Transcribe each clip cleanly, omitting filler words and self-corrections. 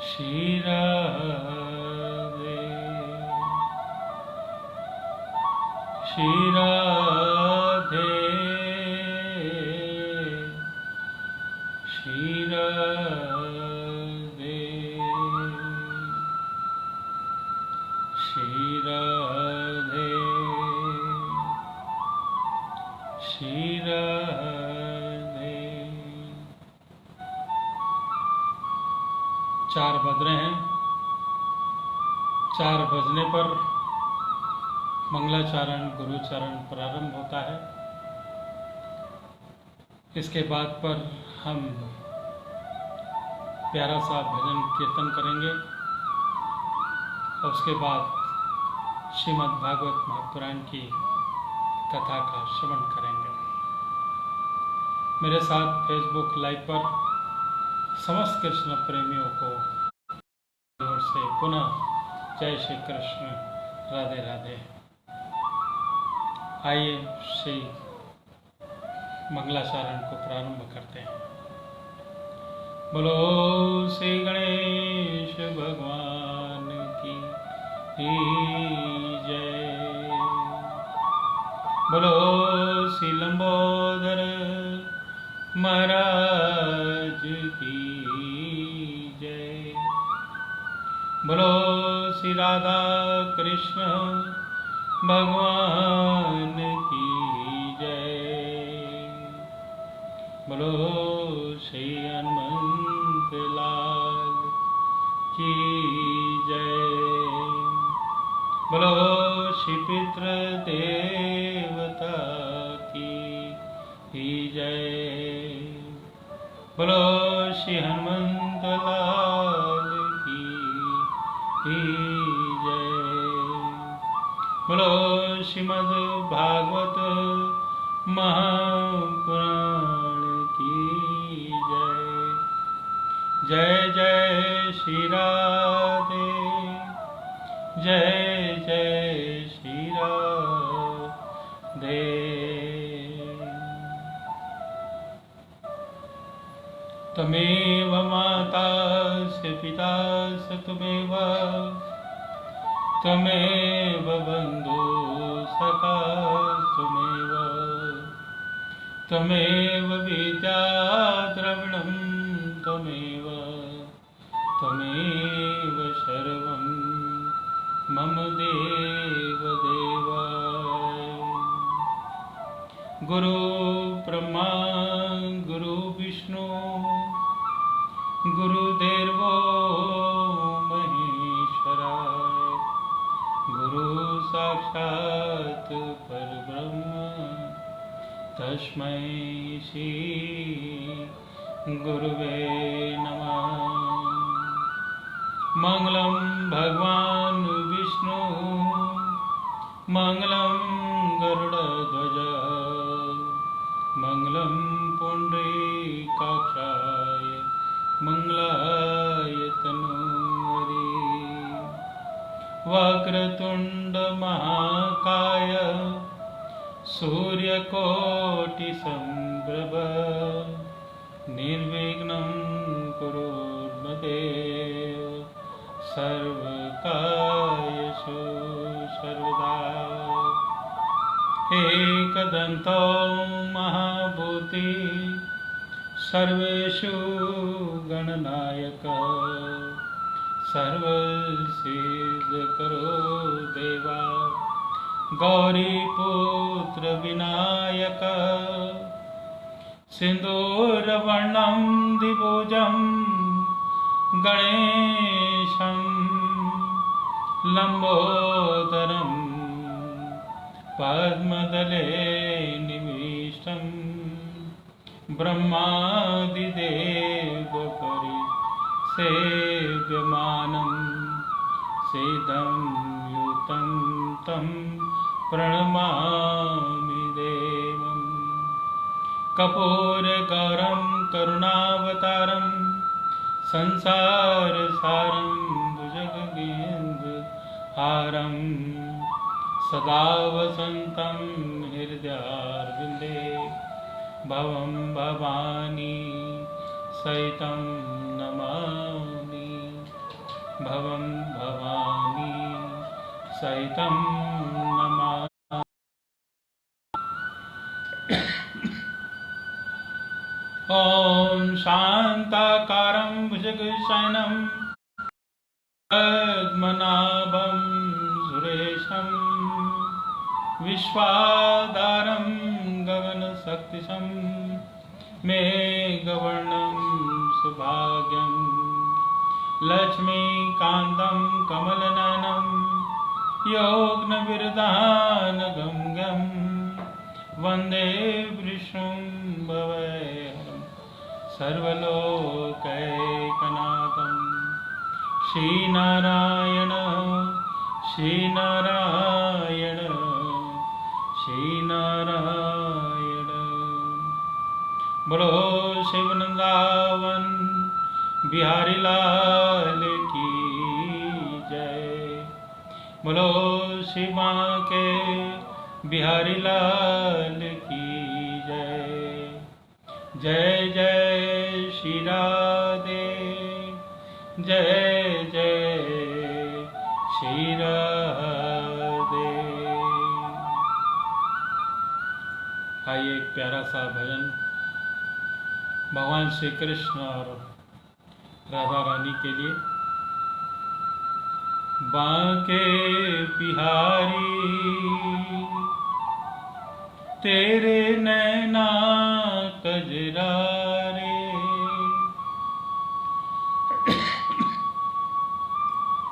श्री राधे श्री राधे श्री राधे श्री राधे श्री राधे। 4 बज रहे हैं। 4 बजने पर मंगलाचरण गुरुचरण प्रारंभ होता है। इसके बाद पर हम प्यारा सा भजन कीर्तन करेंगे और उसके बाद श्रीमद् भागवत महापुराण की कथा का श्रवण करेंगे। मेरे साथ फेसबुक लाइव पर समस्त कृष्ण प्रेमियों को ओर से पुनः जय श्री कृष्ण, राधे राधे। आइए श्री मंगलाचरण को प्रारंभ करते हैं। बोलो श्री गणेश भगवान की जय। बोलो श्री लंबोदर महाराज की जय। बोलो श्री राधा कृष्ण भगवान की जय। बोलो श्री हनुमंत लाल की जय। बोलो श्री पितृ देवता की जय। बोलो श्री हनुमंत लाल की जय। बोलो श्रीमद् भागवत महापुराण की जय। जय जय श्री राधे जय जय श्री राधे। त्वमेव माता स पिता स त्वमेव त्वमेव बन्धु सखा त्वमेव त्वमेव विद्या द्रविणं त्वमेव त्वमेव सर्वं मम देव देव। गुरु ब्रह्मा गुरु विष्णु गुरुदेवो महेश्वराय गुरु साक्षात् परब्रह्म तस्मै श्री गुरुवे नमः। मंगलम भगवान विष्णु मंगलम गरुड़ध्वज मंगलम पुंडरीकाक्षाय मंगलाय तनूहरि। वक्रतुंड महाकाय सूर्यकोटि संप्रभ निर्विघ्नं कुरुर्मदेव सर्वकार्येषु सर्वदा। एकदन्तो महाभूति सर्वेषु गणनायक सर्वसिद्धकरो देवा गौरीपुत्र विनायक। सिन्दूरवर्णं द्विभुजं गणेशं लम्बोदरं पद्मदले निविष्टं ब्रह्मादिदेवपरिसेव्यमानं सिद्धं युतं तं प्रणमामि देवम्। कर्पूरगौरं करुणावतारं संसारसारं भुजगेन्द्रहारं सदा वसन्तं हृदयारविन्दे भवं भवानी सहितं नमामि। भवं भवानी सहितं नमामि। ॐ शान्ताकारं भुजगशयनं पद्मनाभं सुरेशं विश्वाधारं गगनशक्तिशं मेघवर्णं सुभाग्यं लक्ष्मीकान्तं कमलनयनं योगनविरदानगम्यं वन्दे विष्णुं भवैहरं सर्वलोकैकनाथं। श्रीनारायण श्रीनारायण श्रीनारायण। बोलो शिव वृंदावन बिहारी लाल की जय। बोलो शिव के बिहारी लाल की जय। जय जय श्री राधे, जय जय श्री राधे। आइए एक प्यारा सा भजन भगवान श्री कृष्ण और राधा रानी के लिए। बांके बिहारी तेरे नैना कजरारे,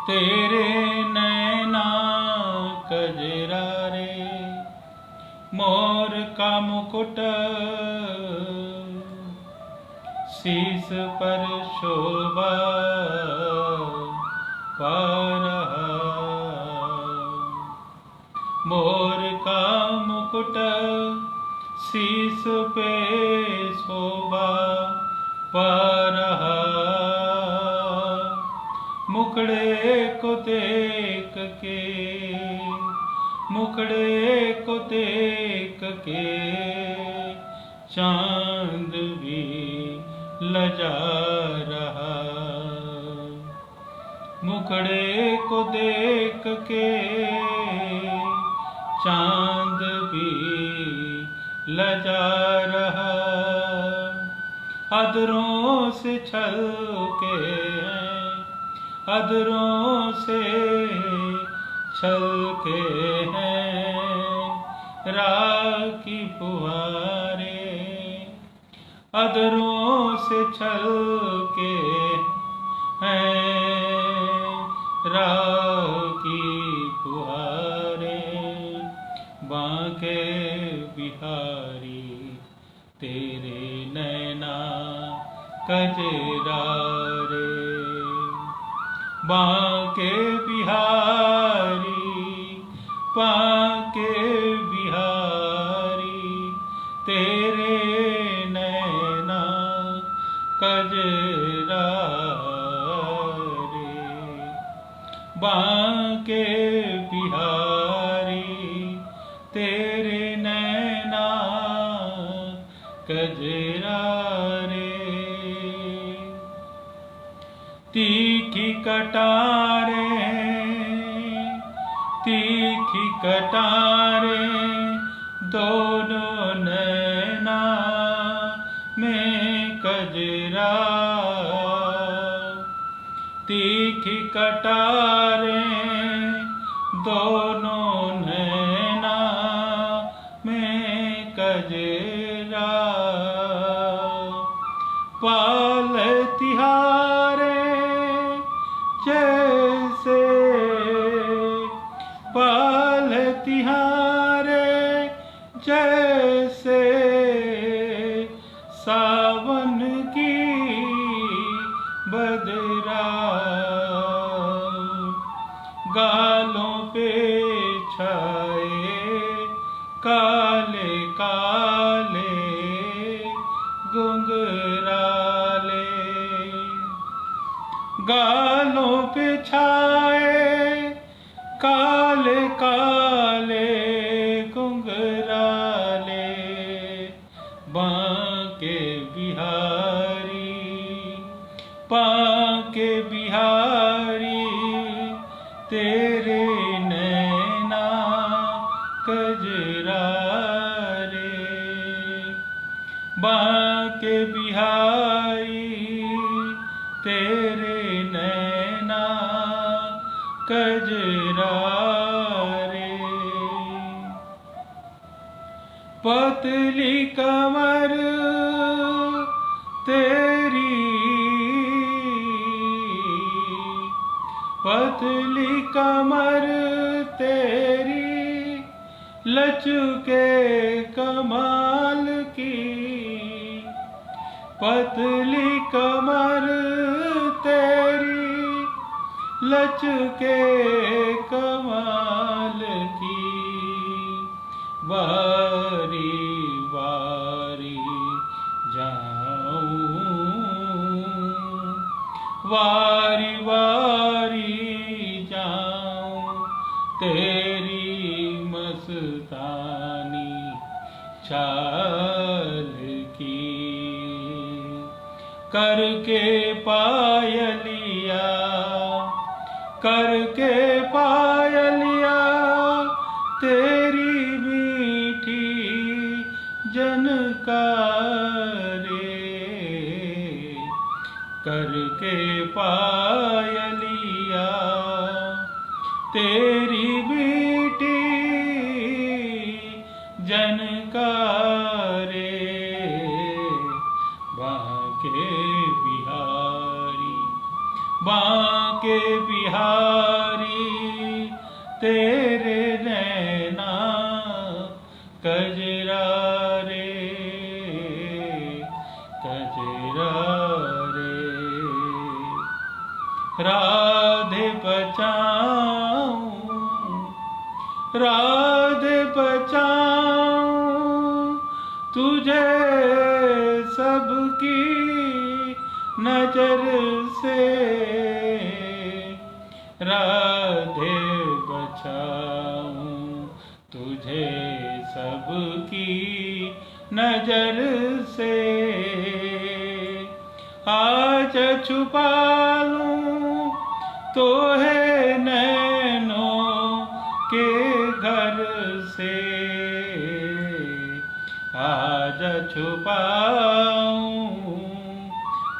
तेरे नैना कजरारे, मोर का मुकुट शीस पर शोभा पा रहा। मोर का मुकुट शीस पे शोभा पा रहा। मुखड़े को देख के, मुखड़े को देख के चांद भी लजा रहा। मुखड़े को देख के चांद भी लजा रहा। अधरों से छलके हैं, अधरों से छलके हैं राह की फुहारे। अधरों से छलके हैं राह की फुहारे। बांके बिहारी तेरे नैना कजरारे। बांके बिहारी, बांके बिहारी तेरे नैना कजरारे। बांके बिहारी तेरे नैना कजरारे। तीखी कटारे, तीखी कटारे दोनों नैना में कजरा। तीखी कटारे दोनों नैना में कजरा। पाल तिहारे जैसे, पाल तिहारे जैसे सावन की बदरा। गालों पे छाए काले काले घुंघराले। गालों पे छाए काले काले घुंघराले। बांके बिहारी, बांके बिहारी कजरा रे। पतली कमर तेरी, पतली कमर तेरी लचके कमाल की। पतली कमर तेरी लचके कमाल की। बारी बारी जाऊं, बारी बारी जाऊं तेरी मस्तानी चाल की। करके पायलिया, करके पायलिया तेरी मीठी जनकारे। करके पायलिया तेरी मीठी जनकारे। बांके बिहारी, बांके बिहारी तेरे नैना कजरा रे, कजरा रे। राधे बचाऊं, राधे बचाऊं तुझे सबकी नजर से। राधे बचाऊं तुझे सबकी नजर से। आज छुपा लूं तो है नैनों के घर से। आज छुपाऊं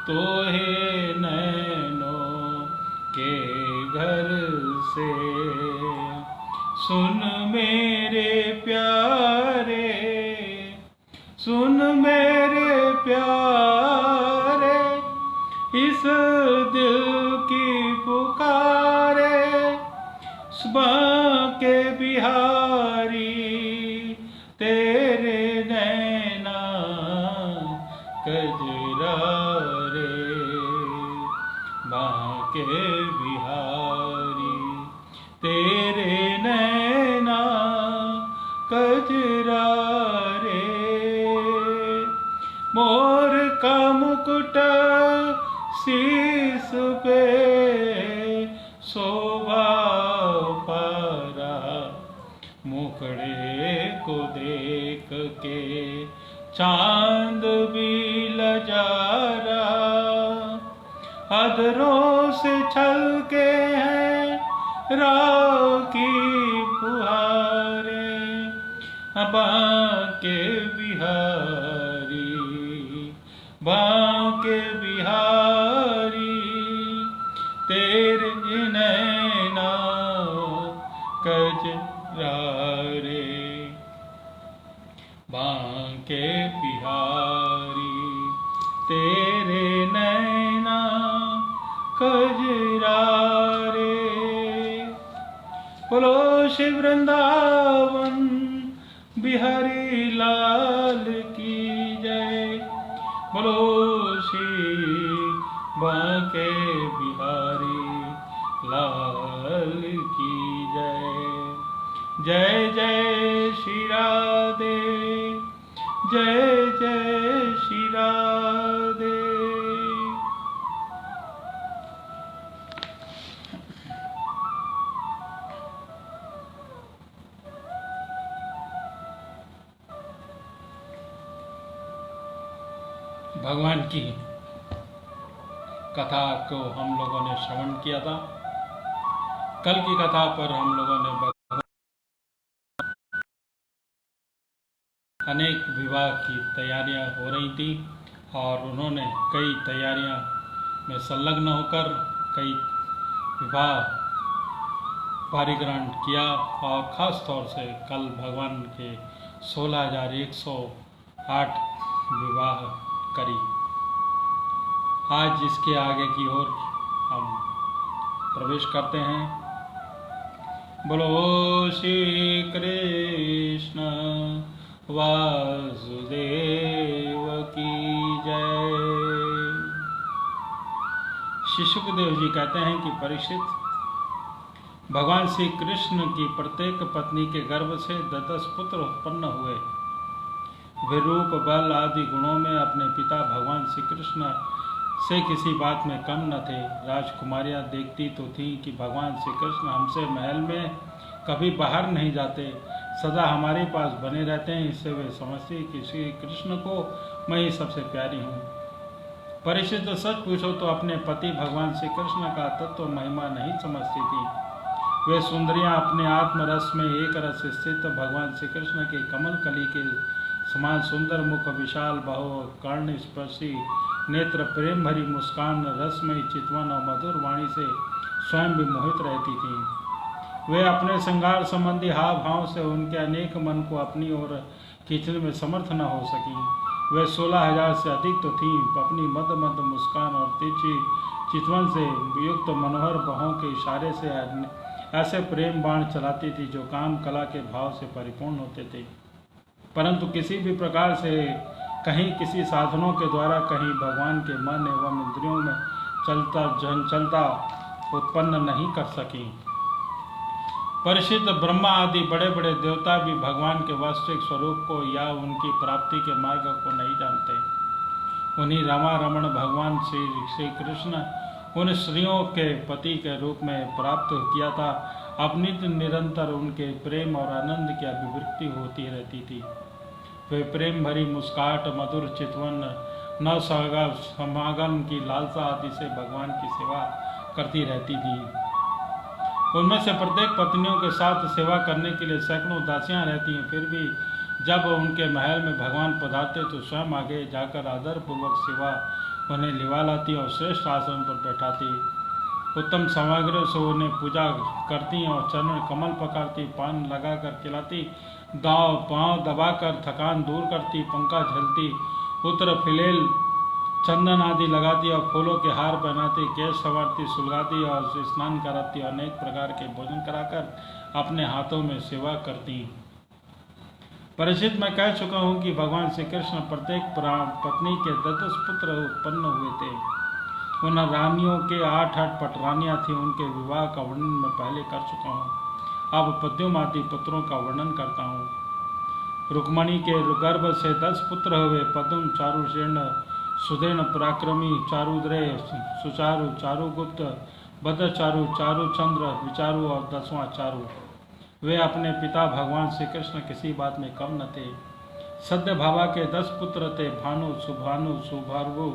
तो है नैनों के घर से। सुन मेरे प्यारे, सुन मेरे प्यारे इस दिल की पुकारे। बांके बिहारी तेरे नैना कजरा रे। बांके बिहारी तेरे नैना कजरा रे। मोर का मुकुट शीस पे शोभा पारा। मुखड़े को देख के चांद भी लजा रहा। अधरों से छलके हैं राखी फुहारे। बांके बिहारी, बांके बिहारी तेरे नैना कजरा रे। बांके बिहारी तेरे नैना कजरा रे। बोलो श्री वृंदावन बिहारी लाल की जय। बोलो श्री बांके बिहारी लाल की जय। जय जय श्री राधे, जय जय श्री राधे। भगवान की कथा को हम लोगों ने श्रवण किया था। कल की कथा पर हम लोगों ने अनेक विवाह की तैयारियां हो रही थी और उन्होंने कई तैयारियां में संलग्न होकर कई विवाह पारिग्रहण किया और ख़ास तौर से कल भगवान के 16,108 विवाह करी। आज इसके आगे की ओर हम प्रवेश करते हैं। बोलो श्री कृष्ण वासुदेव की जय। श्री सुखदेव जी कहते हैं कि परीक्षित, भगवान श्री कृष्ण की प्रत्येक पत्नी के गर्भ से 10 पुत्र उत्पन्न हुए। वे रूप, बल आदि गुणों में अपने पिता भगवान श्री कृष्ण से किसी बात में कम न थे। राजकुमारियां देखती तो थीं कि भगवान श्री कृष्ण हमसे महल में कभी बाहर नहीं जाते, सदा हमारे पास बने रहते हैं। इससे वे समझती कि श्री कृष्ण को मैं ही सबसे प्यारी हूँ। परीक्षित, सच पूछो तो अपने पति भगवान श्री कृष्ण का तत्व महिमा नहीं समझती थी। वे सुंदरियां अपने आत्मरस में एक रस स्थित भगवान श्री कृष्ण के कमल कली के समान सुंदर मुख, विशाल बाहु, कर्ण स्पर्शी नेत्र, प्रेम भरी मुस्कान, रसमयी चितवन और मधुर वाणी से स्वयं भी मोहित रहती थीं। वे अपने श्रृंगार संबंधी हाव भाव से उनके अनेक मन को अपनी ओर खींचने में समर्थ न हो सकी। वे 16,000 से अधिक तो थीं। अपनी मद मद मुस्कान और तिरछी चितवन से युक्त मनोहर बाहों के इशारे से ऐसे प्रेम बाण चलाती थी जो काम कला के भाव से परिपूर्ण होते थे, परंतु किसी भी प्रकार से कहीं किसी साधनों के द्वारा कहीं भगवान के मन एवं इंद्रियों में चलता उत्पन्न नहीं कर सकी। परिचित, ब्रह्मा आदि बड़े बड़े देवता भी भगवान के वास्तविक स्वरूप को या उनकी प्राप्ति के मार्ग को नहीं जानते। उन्हीं रमा रमण भगवान श्री कृष्ण उन स्त्रियों के पति के रूप में प्राप्त किया था। अपनी निरंतर उनके प्रेम और आनंद की अभिव्यक्ति होती रहती थी। वे प्रेम भरी मुस्काट, मधुर चितवन, नव समागम की लालसा आदि से भगवान की सेवा करती रहती थी। उनमें से प्रत्येक पत्नियों के साथ सेवा करने के लिए सैकड़ों दासियां रहती हैं। फिर भी जब उनके महल में भगवान पधारते तो स्वयं आगे जाकर आदरपूर्वक सेवा उन्हें लिवा लाती और श्रेष्ठ आसन पर बैठाती। उत्तम सामग्री से उन्हें पूजा करती और चरण कमल पकड़ती, पान लगाकर खिलाती, दांव पांव दबाकर थकान दूर करती, पंखा झलती, उत्तर फिलेल चंदन आदि लगाती और फूलों के हार पहनाती, केश संवारती, सुलगाती और स्नान कराती और अनेक प्रकार के भोजन कराकर अपने हाथों में सेवा करती। परिचित, मैं कह चुका हूँ कि भगवान श्री कृष्ण प्रत्येक पत्नी के 10 पुत्र उत्पन्न हुए थे। उन रानियों के 8 पटरानियाँ थीं। उनके विवाह का वर्णन मैं पहले कर चुका हूँ। अब पद्युम आदि पुत्रों का वर्णन करता हूँ। रुक्मणी के गर्भ से 10 पुत्र हुए। पद्म, चारुशीर्ण, सुदृढ़, पराक्रमी, चारुद्रय, सुचारु, चारुगुप्त, भद्रचारु, चारुचंद्र, विचारु और 10वां चारु। वे अपने पिता भगवान श्री कृष्ण किसी बात में कम न थे। सद्य भावा के 10 पुत्र थे। भानु, सुभानु, सुभार्गु,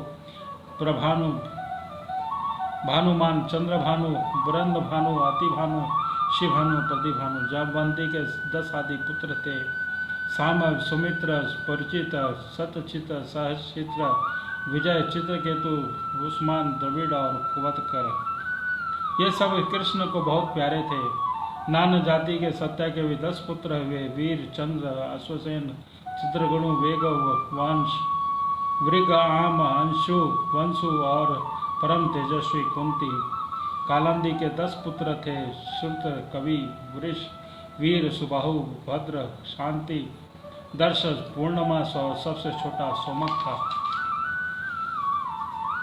प्रभानु, भानुमान, चंद्रभानु, बृंद भानु, अतिभानु, शिवभानु, प्रतिभानु। जामवंती के 10 आदि पुत्र थे। साम, सुमित्र, परिचित, सतचित, सहचित्र, विजय, चित्रकेतु, उस्मान, द्रविड़ और कुवतकर। ये सब कृष्ण को बहुत प्यारे थे। नान जाति के सत्या के भी 10 पुत्र हुए। वीर, चंद्र, अश्वसेन, चित्रगुणु, वेग, वंश, वृग, आम, अंशु, वंशु और परम तेजस्वी कुंती। कालंदी के 10 पुत्र थे। श्रुत, कवि, वृष, वीर, सुबाहु, भद्र, शांति, दर्श, पूर्णमास और सबसे छोटा सोमक था।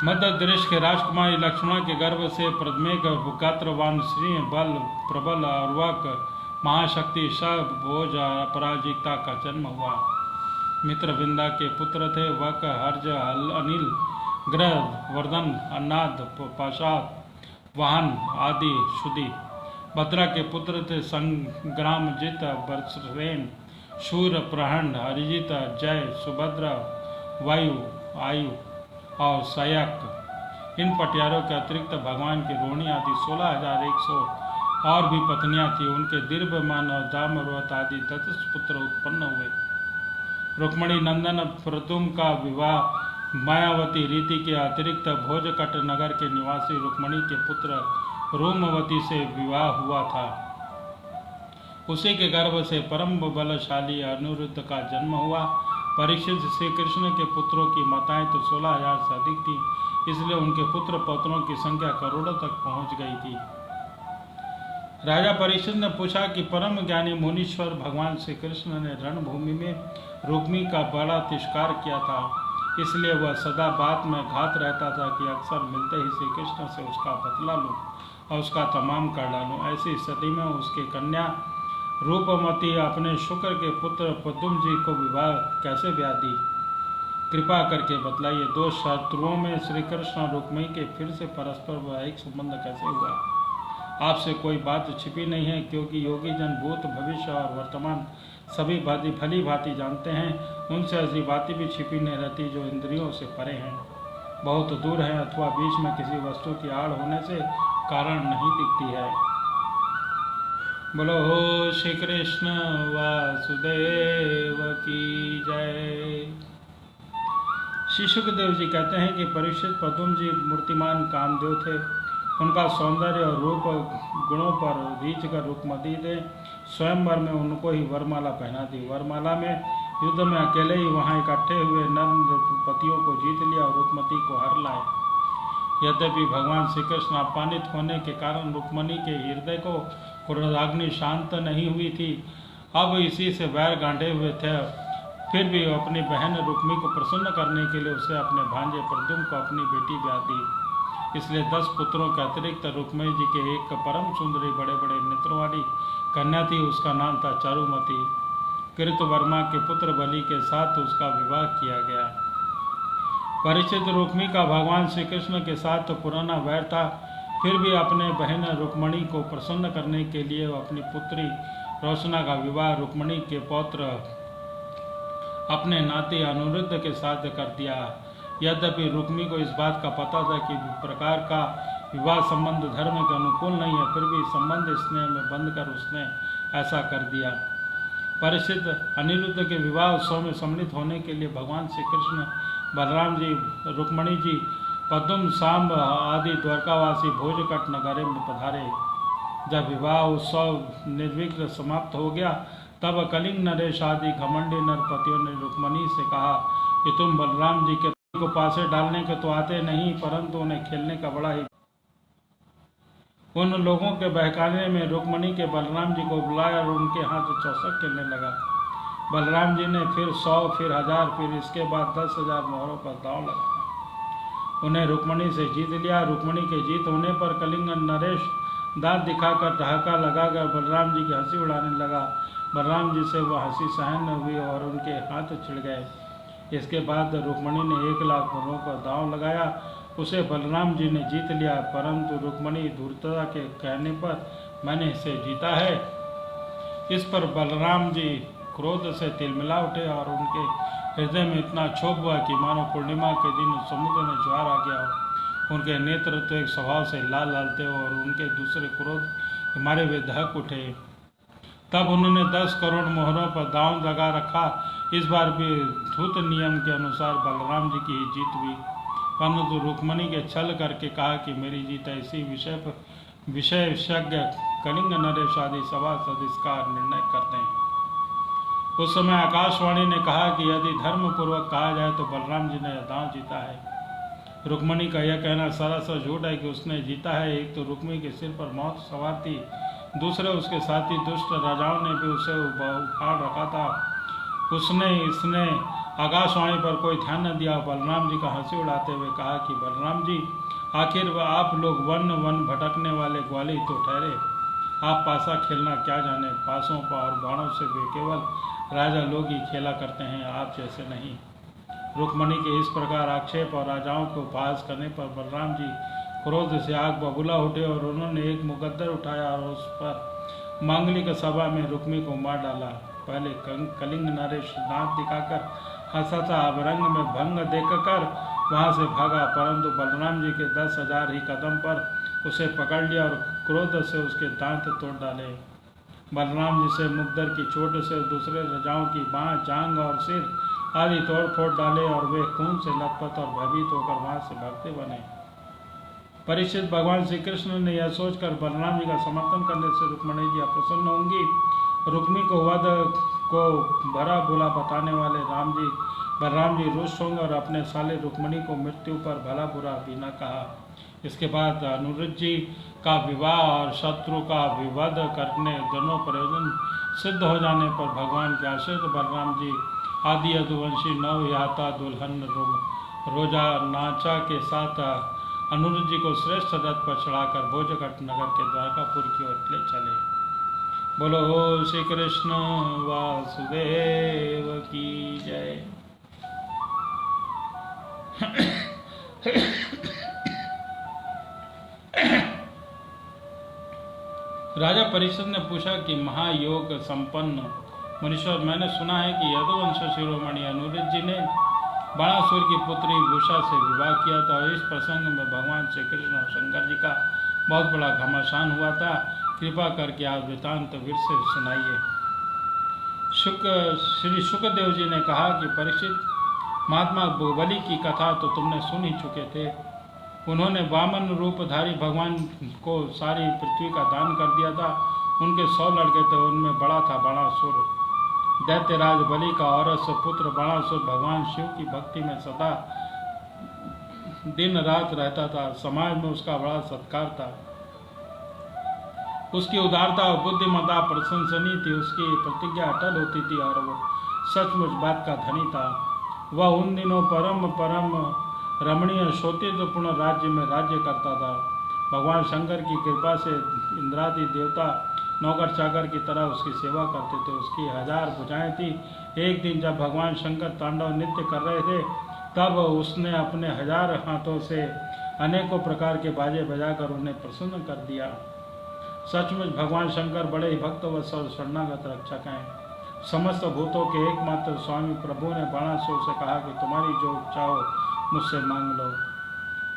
मध्य देश के राजकुमारी लक्ष्मण के गर्भ से प्रदमेघ, गात्रवान, श्री, बल, प्रबल, अर्वक, महाशक्ति, सब भोज, अपराजिता का जन्म हुआ। मित्रविंदा के पुत्र थे वक, हर्ज, अनिल, ग्रह, वर्धन, अन्नाद, पाशाद, वाहन आदि शुद्धि। भद्रा के पुत्र थे संग्रामजित, बर्षेन, शूर, प्रहंड, हरिजित, जय, सुभद्र, वायु, आयु और सयक। इन पटियारों के अतिरिक्त भगवान की रोहिणी आदि 16,100 और भी पत्नियां थी। उनके दीर्घमान और दामरवत आदि 10 पुत्र उत्पन्न हुए। रुक्मणी नंदन प्रतुम का विवाह मायावती रीति के अतिरिक्त भोजकट नगर के निवासी रुक्मणी के पुत्र रोमवती से विवाह हुआ था। उसी के गर्भ से परम बलशाली अनिरुद्ध का जन्म हुआ। परीक्षित श्री कृष्ण के पुत्रों की माताएं तो 16,000 से अधिक थी, इसलिए उनके पुत्र पौत्रों की संख्या करोड़ों तक पहुंच गई थी। राजा परीक्षित ने पूछा कि परम ज्ञानी मुनीश्वर भगवान श्री कृष्ण ने रणभूमि में रुक्मी का बड़ा तिरस्कार किया था, इसलिए वह सदा बात में घात रहता था कि अक्सर मिलते ही श्री कृष्ण से उसका बदला लूं और उसका तमाम कर डालूं। ऐसी स्थिति में उसकी कन्या रूपमती अपने शुक्र के पुत्र पद्म जी को विवाह कैसे ब्याह दी? कृपा करके बतलाइए। दो शत्रुओं में श्री कृष्ण और रुक्मी के फिर से परस्पर वैवाहिक संबंध कैसे हुआ? आपसे कोई बात छिपी नहीं है, क्योंकि योगी जन भूत भविष्य और वर्तमान सभी भली भांति जानते हैं। उनसे ऐसी बातें भी छिपी नहीं रहती जो इंद्रियों से परे हैं, बहुत दूर है, अथवा बीच में किसी वस्तु की आड़ होने से कारण नहीं दिखती है। बोलो हो श्री कृष्ण वासुदेव की जय। श्री सुखदेव जी कहते हैं कि परीक्षित पद्म जी मूर्तिमान कामदेव थे। उनका सौंदर्य और रूप गुणों पर रीझ कर रुक्मती ने स्वयंवर में उनको ही वरमाला पहना दी। वरमाला में युद्ध में अकेले ही वहां इकट्ठे हुए नरपतियों को जीत लिया और रुक्मती को हर लाए। यद्यपि भगवान श्री कृष्ण अपमानित होने के कारण रुक्मणी के हृदय को क्रोधाग्नि शांत नहीं हुई थी, अब इसी से वैर गांठे हुए थे। फिर भी अपनी बहन रुक्मी को प्रसन्न करने के लिए उसे अपने भांजे प्रद्युम्न को अपनी बेटी ब्याह दी। इसलिए 10 पुत्रों के अतिरिक्त रुक्मी जी के एक परम सुंदरी बड़े बड़े नेत्रों वाली कन्या थी, उसका नाम था चारुमती। कृतवर्मा के पुत्र बलि के साथ उसका विवाह किया गया। परीक्षित रुक्मी का भगवान श्री कृष्ण के साथ तो पुराना वैर था, फिर भी अपने बहन रुक्मणी को प्रसन्न करने के लिए अपनी पुत्री रोशना का विवाह रुक्मणी के पौत्र अपने नाती अनिरुद्ध के साथ कर दिया। यद्यपि रुक्मी को इस बात का पता था कि प्रकार का विवाह संबंध धर्म के अनुकूल नहीं है, फिर भी संबंध स्नेह में बंद कर उसने ऐसा कर दिया। परीक्षित अनिरुद्ध के विवाह उत्सव में सम्मिलित होने के लिए भगवान श्री कृष्ण, बलराम जी, रुक्मणी जी, पद्म, सांब आदि द्वारकावासी भोजकट नगरे में पधारे। जब विवाह उत्सव निर्विघ्न समाप्त हो गया, तब कलिंग नरेश आदि घमंडी नरपतियों ने रुक्मणी से कहा कि तुम बलराम जी के को पासे डालने के तो आते नहीं, परंतु उन्हें खेलने का बड़ा ही। उन लोगों के बहकाने में रुक्मणी के बलराम जी को बुलाया और उनके हाथ चौसक खेलने लगा। बलराम जी ने फिर 100, फिर 1000, फिर इसके बाद 10,000 मोहरों पर दांव लगाया। उन्हें रुक्मणी से जीत लिया। रुक्मणी के जीत होने पर कलिंग नरेश दांत दिखाकर ठहाका लगाकर बलराम जी की हंसी उड़ाने लगा। बलराम जी से वह हंसी सहन न हुई और उनके हाथ छिड़ गए। इसके बाद रुक्मणी ने 1,00,000 मोहरों पर दांव लगाया। उसे बलराम जी ने जीत लिया, परंतु रुक्मणी धूर्तता के कहने पर मैंने इसे जीता है। इस पर बलराम जी क्रोध से तिलमिला उठे और उनके हृदय में इतना क्षोभ हुआ कि मानो पूर्णिमा के दिन समुद्र में ज्वार आ गया हो। उनके नेत्र तो एक स्वभाव से लाल लाल थे और उनके दूसरे क्रोध के मारे वे दहक उठे। तब उन्होंने 10 करोड़ मोहरों पर दांव लगा रखा। इस बार भी धूत नियम के अनुसार बलराम जी की ही जीत हुई, परंतु रुक्मणी के छल करके कहा कि मेरी जीत ऐसी विशेषज्ञ कलिंग नरेश आदि सभासद इसका निर्णय करते हैं। उस समय आकाशवाणी ने कहा कि यदि धर्म पूर्वक कहा जाए तो बलराम जी ने यह दांव जीता है। रुक्मणी का यह कहना सरासर झूठ है कि उसने जीता है। एक तो रुक्मी के सिर पर मौत सवार थी, दूसरे उसके साथी दुष्ट राजाओं ने भी उसे उखाड़ रखा था। इसने आकाशवाणी पर कोई ध्यान न दिया। बलराम जी का हंसी उड़ाते हुए कहा कि बलराम जी, आखिर आप लोग वन वन भटकने वाले ग्वाले तो ठहरे। आप पासा खेलना क्या जाने, पासों पर और बाणों से वे केवल राजा लोग ही खेला करते हैं, आप जैसे नहीं। रुक्मणी के इस प्रकार आक्षेप और राजाओं को उपहास करने पर बलराम जी क्रोध से आग बबूला उठे और उन्होंने एक मुकद्दर उठाया और उस पर मांगलिक सभा में रुक्मी को मार डाला। पहले कलिंग नरेश दांत दिखाकर हंसा था, अब रंग में भंग देखकर वहां से भागा, परंतु बलराम जी के 10,000 ही कदम पर उसे पकड़ लिया और क्रोध से उसके दांत तोड़ डाले। बलराम जी से मुकद्दर की चोट से दूसरे राजाओं की बाँह, जांग और सिर आदि तोड़ फोड़ डाले और वे खून से लथपथ और भयभीत होकर वहां से भागते बने। परीक्षित भगवान श्री कृष्ण ने यह सोचकर बलराम जी का समर्थन करने से रुक्मणी जी अप्रसन्न होंगी रुक्मी को वध को भरा बुला बताने वाले बलराम जी रुष्ट होंगे और अपने साले रुक्मणी को मृत्यु पर भला बुरा भी न कहा। इसके बाद अनुरुद्ध जी का विवाह और शत्रु का विवध करने दोनों प्रयोजन सिद्ध हो जाने पर भगवान के आश्रित बलराम जी आदि यदुवंशी नवयाता दुल्हन रोजा नाचा के साथ अनुरुद्ध जी को श्रेष्ठ रथ पर चढ़ाकर भोजघट नगर के द्वारकापुर की ओर ले चले। बोलो श्री कृष्ण वासुदेव की जय। राजा परीक्षित ने पूछा कि महायोग संपन्न मुनीश्वर, मैंने सुना है कि यदुवंश शिरोमणि अनुरुद्ध जी ने बाणासुर की पुत्री भूषा से विवाह किया था और इस प्रसंग में भगवान श्री कृष्ण और शंकर जी का बहुत बड़ा घमासान हुआ था। कृपा करके आप वृतांत वीर से सुनाइए। श्री शुकदेव जी ने कहा कि परीक्षित, महात्मा बलि की कथा तो तुमने सुन ही चुके थे। उन्होंने वामन रूपधारी भगवान को सारी पृथ्वी का दान कर दिया था। उनके 100 लड़के थे, उनमें बड़ा था बाणासुर। दैत्यराज बलि का औरस पुत्र बाणासुर भगवान शिव की भक्ति में सदा दिन रात रहता था। समाज में उसका बड़ा सत्कार था। उसकी उदारता और बुद्धिमत्ता प्रशंसनीय थी। उसकी प्रतिज्ञा अटल होती थी और वो सचमुच बात का धनी था। वह उन दिनों परम रमणीय शोतिपूर्ण राज्य में राज्य करता था। भगवान शंकर की कृपा से इंद्रादि देवता नौकर चाकर की तरह उसकी सेवा करते थे। उसकी 1000 भुजाएं थी। एक दिन जब भगवान शंकर तांडव नृत्य कर रहे थे, तब उसने अपने 1000 हाथों से अनेकों प्रकार के बाजे बजाकर उन्हें प्रसन्न कर दिया। सचमुच भगवान शंकर बड़े ही भक्तवत्सल और शरणागत रक्षक हैं। समस्त भूतों के एकमात्र स्वामी प्रभु ने बाणासुर से कहा कि तुम्हारी जो इच्छा हो मुझसे मांग लो।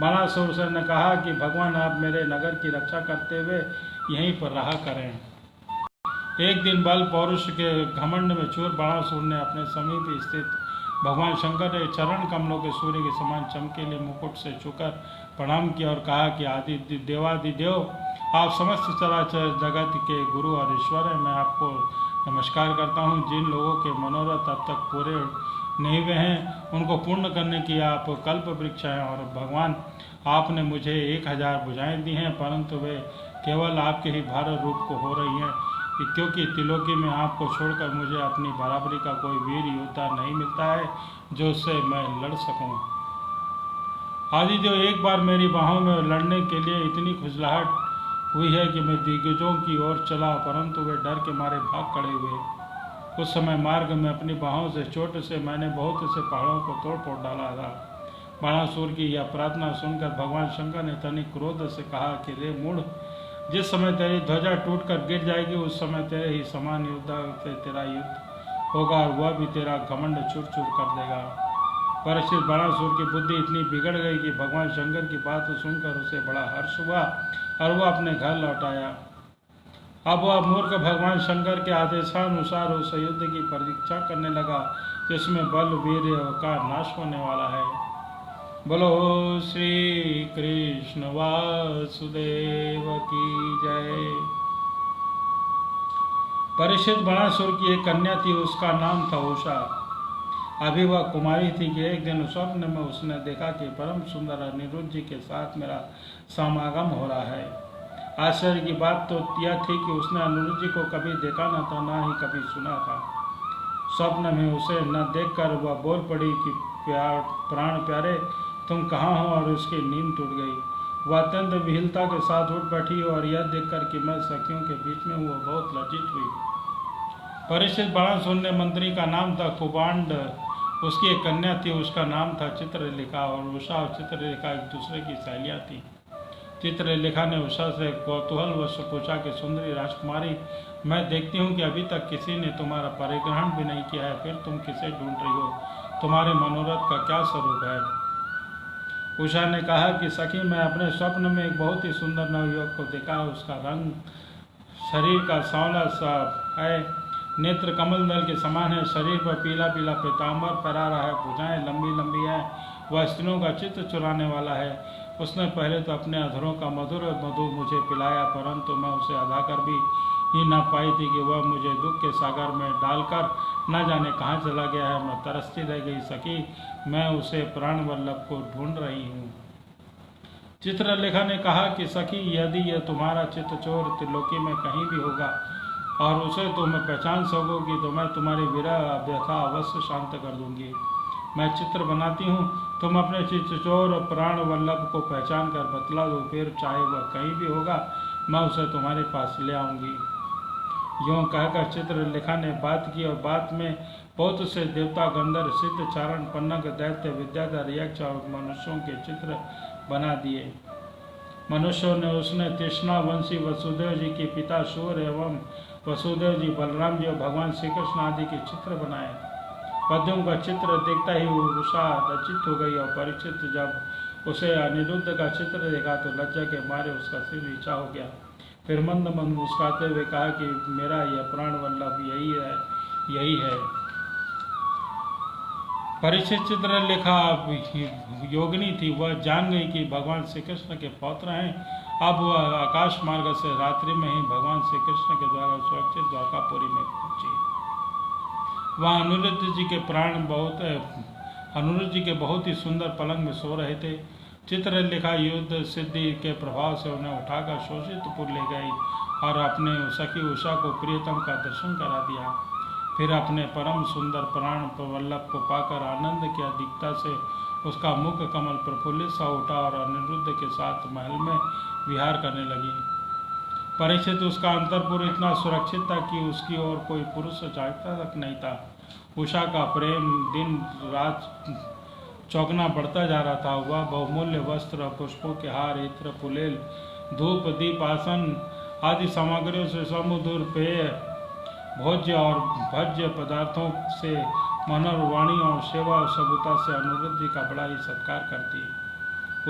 बाणासुर ने कहा कि भगवान, आप मेरे नगर की रक्षा करते हुए यहीं पर रहा करें। एक दिन बल पौरुष के घमंड में चूर बाणासुर ने अपने समीप स्थित भगवान शंकर के चरण कमलों के सूर्य के समान चमकीले मुकुट से छूकर प्रणाम किया और कहा कि आदि देवादिदेव, आप समस्त चराचर जगत के गुरु और ईश्वर हैं। मैं आपको नमस्कार करता हूँ। जिन लोगों के मनोरथ अब तक पूरे नहीं हुए हैं, उनको पूर्ण करने की आप कल्प वृक्ष हैं। और भगवान, आपने मुझे 1000 भुजाएं दी हैं, परंतु वे केवल आपके ही भार रूप को हो रही हैं, क्योंकि त्रिलोकी में आपको छोड़कर मुझे अपनी बराबरी का कोई वीर योद्धा नहीं मिलता है जो उससे मैं लड़ सकूं। आदिदेव, एक बार मेरी बाहों में लड़ने के लिए इतनी खुजलाहट हुई है कि मैं दिग्गजों की ओर चला, परंतु वे डर के मारे भाग खड़े हुए। उस समय मार्ग में अपनी बाहों से चोट से मैंने बहुत से पहाड़ों को तोड़ फोड़ डाला था। बाणासुर की यह प्रार्थना सुनकर भगवान शंकर ने तनिक क्रोध से कहा कि रे मूढ़, जिस समय तेरी ध्वजा टूटकर गिर जाएगी, उस समय तेरे ही समान योद्धा से तेरा युद्ध होगा और वह भी तेरा घमंड चूर चूर कर देगा। परीक्षित, बाणासुर की बुद्धि इतनी बिगड़ गई कि भगवान शंकर की बात सुनकर उसे बड़ा हर्ष हुआ और वह अपने घर लौट आया। अब वह मूर्ख भगवान शंकर के आदेशानुसार उस युद्ध की परीक्षा करने लगा जिसमें बल वीर का नाश होने वाला है। बोलो श्री कृष्ण वासुदेव की जय। परीक्षित, बाणासुर की एक कन्या थी, उसका नाम था उषा। अभी वह कुमारी थी कि एक दिन स्वप्न में उसने देखा कि परम सुंदर अनिरुद्ध जी के साथ मेरा समागम हो रहा है। आश्चर्य की बात तो यह थी कि उसने अनिरुद्ध जी को कभी देखा न था, न ही कभी सुना था। स्वप्न में उसे न देखकर वह बोल पड़ी कि प्राण प्यारे, तुम कहाँ हो, और उसकी नींद टूट गई। वह अत्यंत विहिलता के साथ उठ बैठी और यह देखकर कि मैं सखियों के बीच में हूँ, वह बहुत लज्जित हुई। परीक्षित, बाणासुर ने मंत्री का नाम था कुबांड, उसकी एक कन्या थी, उसका नाम था चित्रलेखा, और उषा और चित्रलेखा एक दूसरे की सहेलियाँ थी। चित्रलेखा ने उषा से कौतूहलवश पूछा कि सुंदरी राजकुमारी, मैं देखती हूँ कि अभी तक किसी ने तुम्हारा परिग्रहण भी नहीं किया है, फिर तुम किसे ढूंढ रही हो? तुम्हारे मनोरथ का क्या स्वरूप है? उषा ने कहा कि सखी, मैं अपने स्वप्न में एक बहुत ही सुंदर नवयुवक को देखा। उसका रंग शरीर का सांवला सा है, नेत्र कमल दल के समान है, शरीर पर पीला पीला पीताम्बर पहरा रहा है, भुजाएं लंबी लंबी है, वह स्त्रियों का चित्त चुराने वाला है। उसने पहले तो अपने अधरों का मधुर मधु मुझे पिलाया, परंतु मैं उसे अधाकर भी ही न पाई थी कि वह मुझे दुख के सागर में डालकर न जाने कहाँ चला गया है। मैं तरसती रह गई सखी, मैं उसे प्राण वल्लभ को ढूंढ रही हूँ। चित्रलेखा ने कहा कि सखी, यदि यह तुम्हारा चित्तचोर त्रिलोकी में कहीं भी होगा और उसे तुम पहचान सकोगी तो मैं तुम्हारी विरह व्यथा अवश्य शांत कर दूंगी। मैं चित्र बनाती हूँ, तुम अपने चित्तचोर प्राण वल्लभ को पहचान कर बतला दो, फिर चाहे वह कहीं भी होगा मैं उसे तुम्हारे पास ले आऊँगी। यूँ कहकर चित्रलेखा ने बात की और बात में बहुत से देवता, गंधर्व, सिद्ध, चारण, पन्नग, दैत्य, विद्याधर, यक्ष और मनुष्यों के चित्र बना दिए। मनुष्यों ने उसने तृष्णावंशी वसुदेव जी के पिता सूर्य एवं वसुदेव जी, बलराम जी और भगवान श्री कृष्ण आदि के चित्र बनाए। पद्यों का चित्र देखता ही उषा रचित हो गई और परीक्षित जब उसे अनिरुद्ध का चित्र देखा तो लज्जा के मारे उसका सिर नीचा हो गया। फिर मंद मंद मुस्कुराते हुए कहा कि मेरा यह प्राण वल्लभ यही है। परीक्षित चित्रलेखा योगिनी थी, वह जान गई कि भगवान श्री कृष्ण के पौत्र हैं। अब वह आकाश मार्ग से रात्रि में ही भगवान श्री कृष्ण के द्वारा सुरक्षित द्वारकापुरी में पहुंची। वहाँ अनिरुद्ध जी के बहुत ही सुंदर पलंग में सो रहे थे। चित्रलेखा युद्ध सिद्धि के प्रभाव से उन्हें उठाकर शोषितपुर ले गई और अपने सखी उषा को प्रियतम का दर्शन करा दिया। फिर अपने परम सुंदर प्राण वल्लभ को पाकर आनंद की अधिकता से उसका मुख कमल प्रफुल्लित सा उठा और अनिरुद्ध के साथ महल में विहार करने लगी। परीक्षित उसका अंतरपुर इतना सुरक्षित था कि उसकी ओर कोई पुरुष चाहता तक नहीं था। उषा का प्रेम दिन रात चौगना बढ़ता जा रहा था। वह बहुमूल्य वस्त्र, पुष्पों के हार, इत्र, पुलेल, धूप, दीप, आसन आदि सामग्रियों से समुद्र पेय, भोज्य और भज्य पदार्थों से, मनोहर वाणी और सेवा और सभ्यता से अनिरुद्ध जी का बड़ा ही सत्कार करती।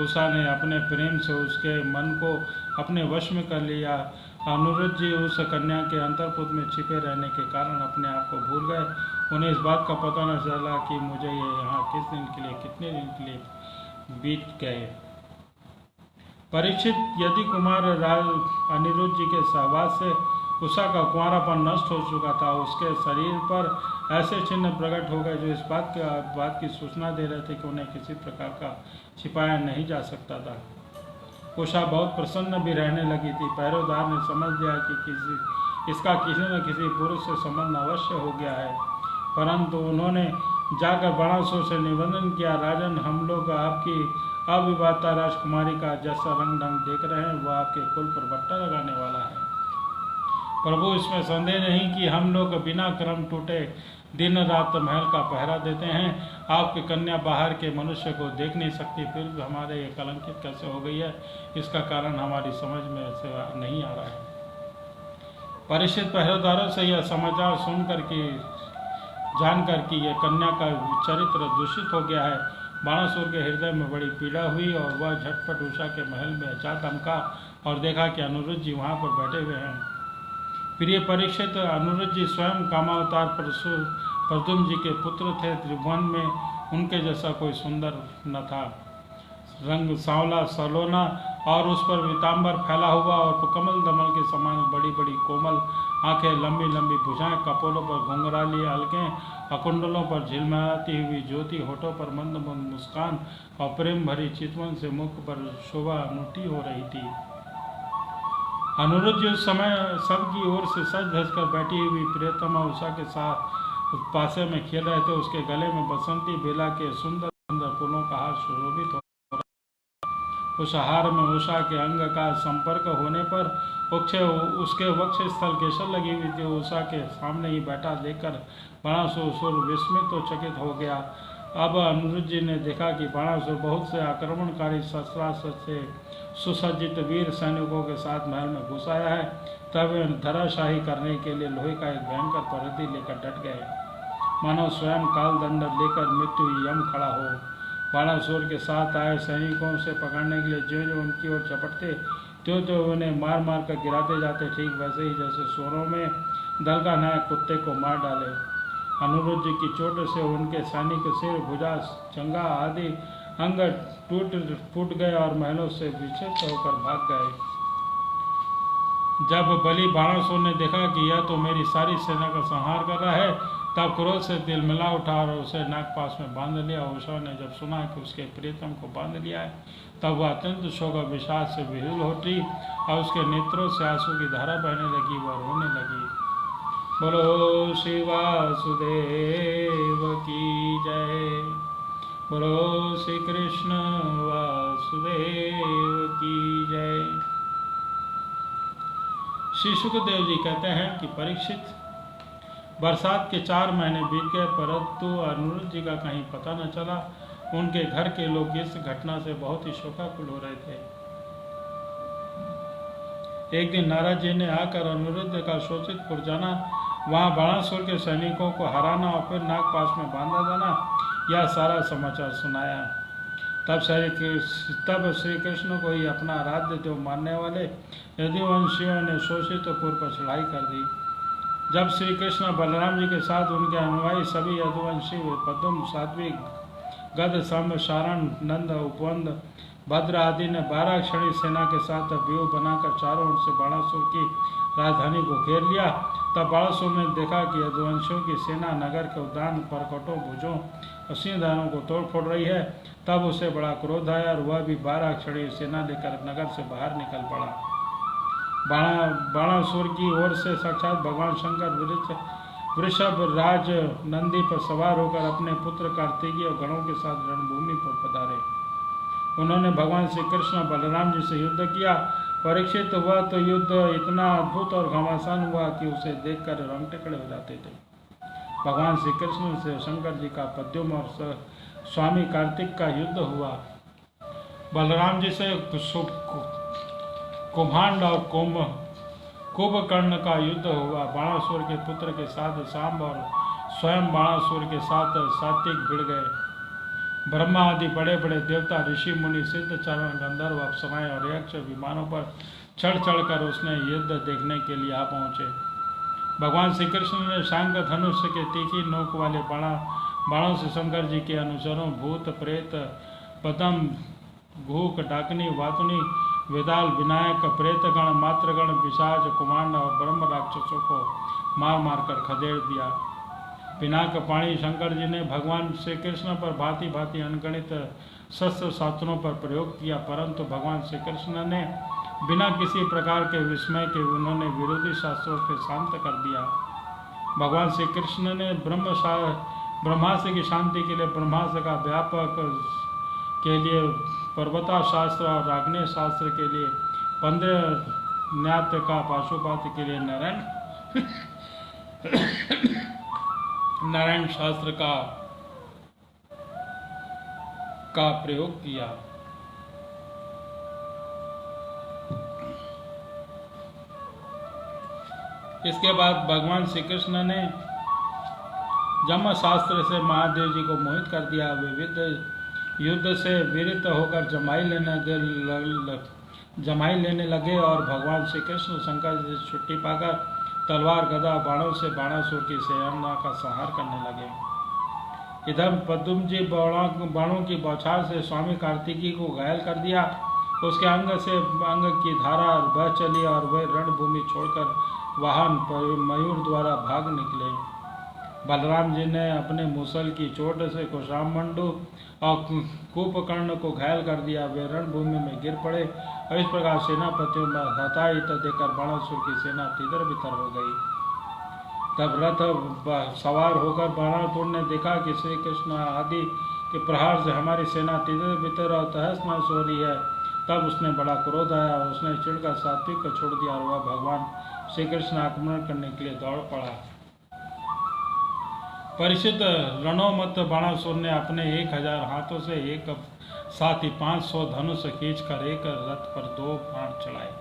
उषा ने अपने प्रेम से उसके मन को अपने वश में कर लिया। अनिरुद्ध जी उस कन्या के अंतर्पुर में छिपे रहने के कारण अपने आप को भूल गए। उन्हें इस बात का पता न चला कि मुझे ये यहाँ कितने दिन के लिए बीत गए। परीक्षित, यदि कुमार राज अनिरुद्ध जी के सहवास से उषा का कुंवारापन नष्ट हो चुका था, उसके शरीर पर ऐसे चिन्ह प्रकट हो गए जो इस बात की सूचना दे रहे थे कि उन्हें किसी प्रकार का छिपाया नहीं जा सकता था। उषा बहुत प्रसन्न भी रहने लगी थी। पहरेदार ने समझ लिया कि इसका किसी न किसी पुरुष से संबंध अवश्य हो गया है, परंतु उन्होंने जाकर बाणासुर से निवेदन किया, राजन, हम लोग आपकी अविवाहिता राजकुमारी का जैसा रंग ढंग देख रहे हैं वह आपके कुल पर बट्टा लगाने वाला है। प्रभु, इसमें संदेह नहीं कि हम लोग बिना क्रम टूटे दिन रात महल का पहरा देते हैं। आपकी कन्या बाहर के मनुष्य को देख नहीं सकती, फिर भी हमारे ये कलंकित कैसे हो गई है, इसका कारण हमारी समझ में से नहीं आ रहा है। परीक्षित पहरेदारों से यह समाचार जानकर कि यह कन्या का चरित्र दूषित हो गया है, बाणासुर के हृदय में बड़ी पीड़ा हुई और वह झटपट उषा के महल में जा धमका और देखा कि अनिरुद्ध जी वहाँ पर बैठे हुए हैं। प्रिय परीक्षित, अनिरुद्ध जी स्वयं कामावतार प्रद्युम्न जी के पुत्र थे। त्रिभुवन में उनके जैसा कोई सुंदर न था। रंग सांवला सलोना और उस पर पीताम्बर फैला हुआ और कमल दमल के समान बड़ी बड़ी कोमल आंखें, लंबी लंबी भुजाएं, कपोलों पर घुंघराली अलकें, अकुंडलों पर झिलमिलाती हुई ज्योति, होठों पर मंद मंद मुस्कान और प्रेम भरी चितवन से मुख पर शोभा अनूठी हो रही थी। अनिरुद्ध जी उस समय सबकी ओर से सज धज कर बैठी हुई प्रियतमा उषा के साथ पासे में खेल रहे थे। उसके गले में बसंती बेला के सुंदर सुंदर फूलों का हार सुशोभित हो रहा। उस हार में उषा के अंग का संपर्क होने पर उसके वक्ष स्थल केसर लगी हुई थी। उषा के सामने ही बैठा देखकर बाणासुर विस्मित तो चकित हो गया। अब अनिरुद्ध जी ने देखा कि बाणासुर बहुत से आक्रमणकारी शस्त्रास्त्र से सुसज्जित वीर सैनिकों के साथ महल में घुस आया है। तब वे धराशाही करने के लिए लोहे का एक भयंकर परिधि लेकर डट गए, मानो स्वयं काल दंड लेकर मृत्यु यम खड़ा हो। बाणासुर के साथ आए सैनिकों से पकड़ने के लिए जो उनकी ओर झपटते त्यों उन्हें मार मार कर गिराते जाते, ठीक वैसे ही जैसे सोरों में दल का नायक कुत्ते को मार डाले। अनिरुद्ध जी की चोट से उनके सैनिक सिर, भुजा, चंगा आदि अंग टूट गए और महलों से विचलित होकर भाग गए। जब बलि बाणासुर ने देखा कि यह तो मेरी सारी सेना का संहार कर रहा है, तब क्रोध से तिलमिला उठा और उसे नागपाश में बांध लिया। उषा ने जब सुना कि उसके प्रियतम को बांध लिया है, तब वह अत्यंत शोक और विषाद से विह्वल होती और उसके नेत्रों से आंसू की धारा बहने लगी। वह रोने लगी। बोलो श्री वासुदेव की जय। बोलो श्री कृष्ण वासुदेव की जय। श्री सुखदेव जी कहते हैं कि परीक्षित, बरसात के 4 महीने बीत गए, परंतु अनिरुद्ध जी का कहीं पता न चला। उनके घर के लोग इस घटना से बहुत ही शोकाकुल हो रहे थे। एक दिन नारद जी ने आकर अनिरुद्ध का शोचितपुर जाना, वहां बाणासुर के सैनिकों को हराना और फिर नागपाश में बांधा जाना, यह सारा समाचार सुनाया। तब श्री कृष्ण को ही अपना आराध्य देव मानने वाले यदुवंशियों ने शोषितपुर पर चढ़ाई कर दी। जब श्री कृष्ण बलराम जी के साथ उनके अनुयायी सभी यदुवंशी पद्म, सात्विक, गद, संब, शारण, नंद, उपवंद, भद्र आदि ने 12 क्षणी सेना के साथ व्यूह बनाकर चारों ओर से बाणासुर की राजधानी को घेर लिया। तब बाणासुर ने देखा कि यदुवंशियों की सेना नगर के उद्यान, परकटों, भुजों और सिंहदानों को तोड़ फोड़ रही है। तब उसे बड़ा क्रोध आया और वह भी 12 क्षणी सेना लेकर नगर से बाहर निकल पड़ा। बाणासुर की ओर से साक्षात भगवान शंकर वृषभ राज नंदी पर सवार होकर अपने पुत्र कार्तिकेय और गणों के साथ रणभूमि पर पधारे। उन्होंने भगवान श्री कृष्ण बलराम जी से युद्ध किया। परीक्षित हुआ तो युद्ध इतना अद्भुत और घमासान हुआ कि उसे देखकर रोंगटे खड़े हो जाते थे। भगवान श्री कृष्ण से शंकर जी का पद्युम और स्वामी कार्तिक का युद्ध हुआ। बलराम जी से कुम्भांड और कुंभकर्ण का युद्ध हुआ। बाणासुर के पुत्र के साथ सांब और स्वयं बाणासुर के साथ सात्विक भिड़ गए। ब्रह्मा आदि बड़े बड़े देवता, ऋषि मुनि, सिद्ध, चारण, गंधर्व, अप्सराएं और यक्ष विमानों पर चढ़ चढ़कर उसने युद्ध देखने के लिए आ पहुंचे। भगवान श्री कृष्ण ने शांग धनुष के तीखी नोक वाले बाणों से शंकर जी के अनुचरों भूत, प्रेत, पदम, घूक, डाकनी, वातुनी, वेदाल, विनायक, प्रेतगण, मात्रगण, पिशाच, कुमांड और ब्रह्म राक्षसों को मार मार कर खदेड़ दिया। पिनाक पाणी शंकर जी ने भगवान श्री कृष्ण पर भांति भांति अनगणित शस्त्र शास्त्रों पर प्रयोग किया, परंतु भगवान श्री कृष्ण ने बिना किसी प्रकार के विस्मय के उन्होंने विरोधी शास्त्रों से शांत कर दिया। भगवान श्री कृष्ण ने ब्रह्मास्त्र की शांति के लिए ब्रह्मास्त्र का व्यापक के लिए पर्वता शास्त्र और आग्नेय शास्त्र के लिए 15 न्यात्र का पाशुपात के लिए नारायण शास्त्र का प्रयोग किया। इसके बाद भगवान श्री कृष्ण ने जम शास्त्र से महादेव जी को मोहित कर दिया। विविध युद्ध से वीरित होकर जमाई लेने लगे और भगवान श्री कृष्ण शंकर जी से छुट्टी पाकर तलवार, गदा, बाणों से बाणासुर की सेना का संहार करने लगे। इधर पद्म जी बाणों की बौछार से स्वामी कार्तिकी को घायल कर दिया। उसके अंग से अंग की धारा बह चली और वह रणभूमि छोड़कर वाहन मयूर द्वारा भाग निकले। बलराम जी ने अपने मुसल की चोट से कुशामंडू और कुंभकर्ण को घायल कर दिया। वे रणभूमि में गिर पड़े और इस प्रकार सेनापतियों में हताहत देकर बाणासुर की सेना तितर बितर हो गई। तब रथ सवार होकर बाणासुर ने देखा कि श्री कृष्ण आदि के प्रहार से हमारी सेना तितर बितर और तहस नहस हो रही है। तब उसने बड़ा क्रोध आया और उसने चिढ़कर सात्विक को छोड़ दिया और वह भगवान श्री कृष्ण आक्रमण करने के लिए दौड़ पड़ा। परिचित रणोमत बाणासुर ने अपने 1000 हाथों से एक साथ ही 500 धनुष खींचकर एक रथ पर 2 बाण चलाए,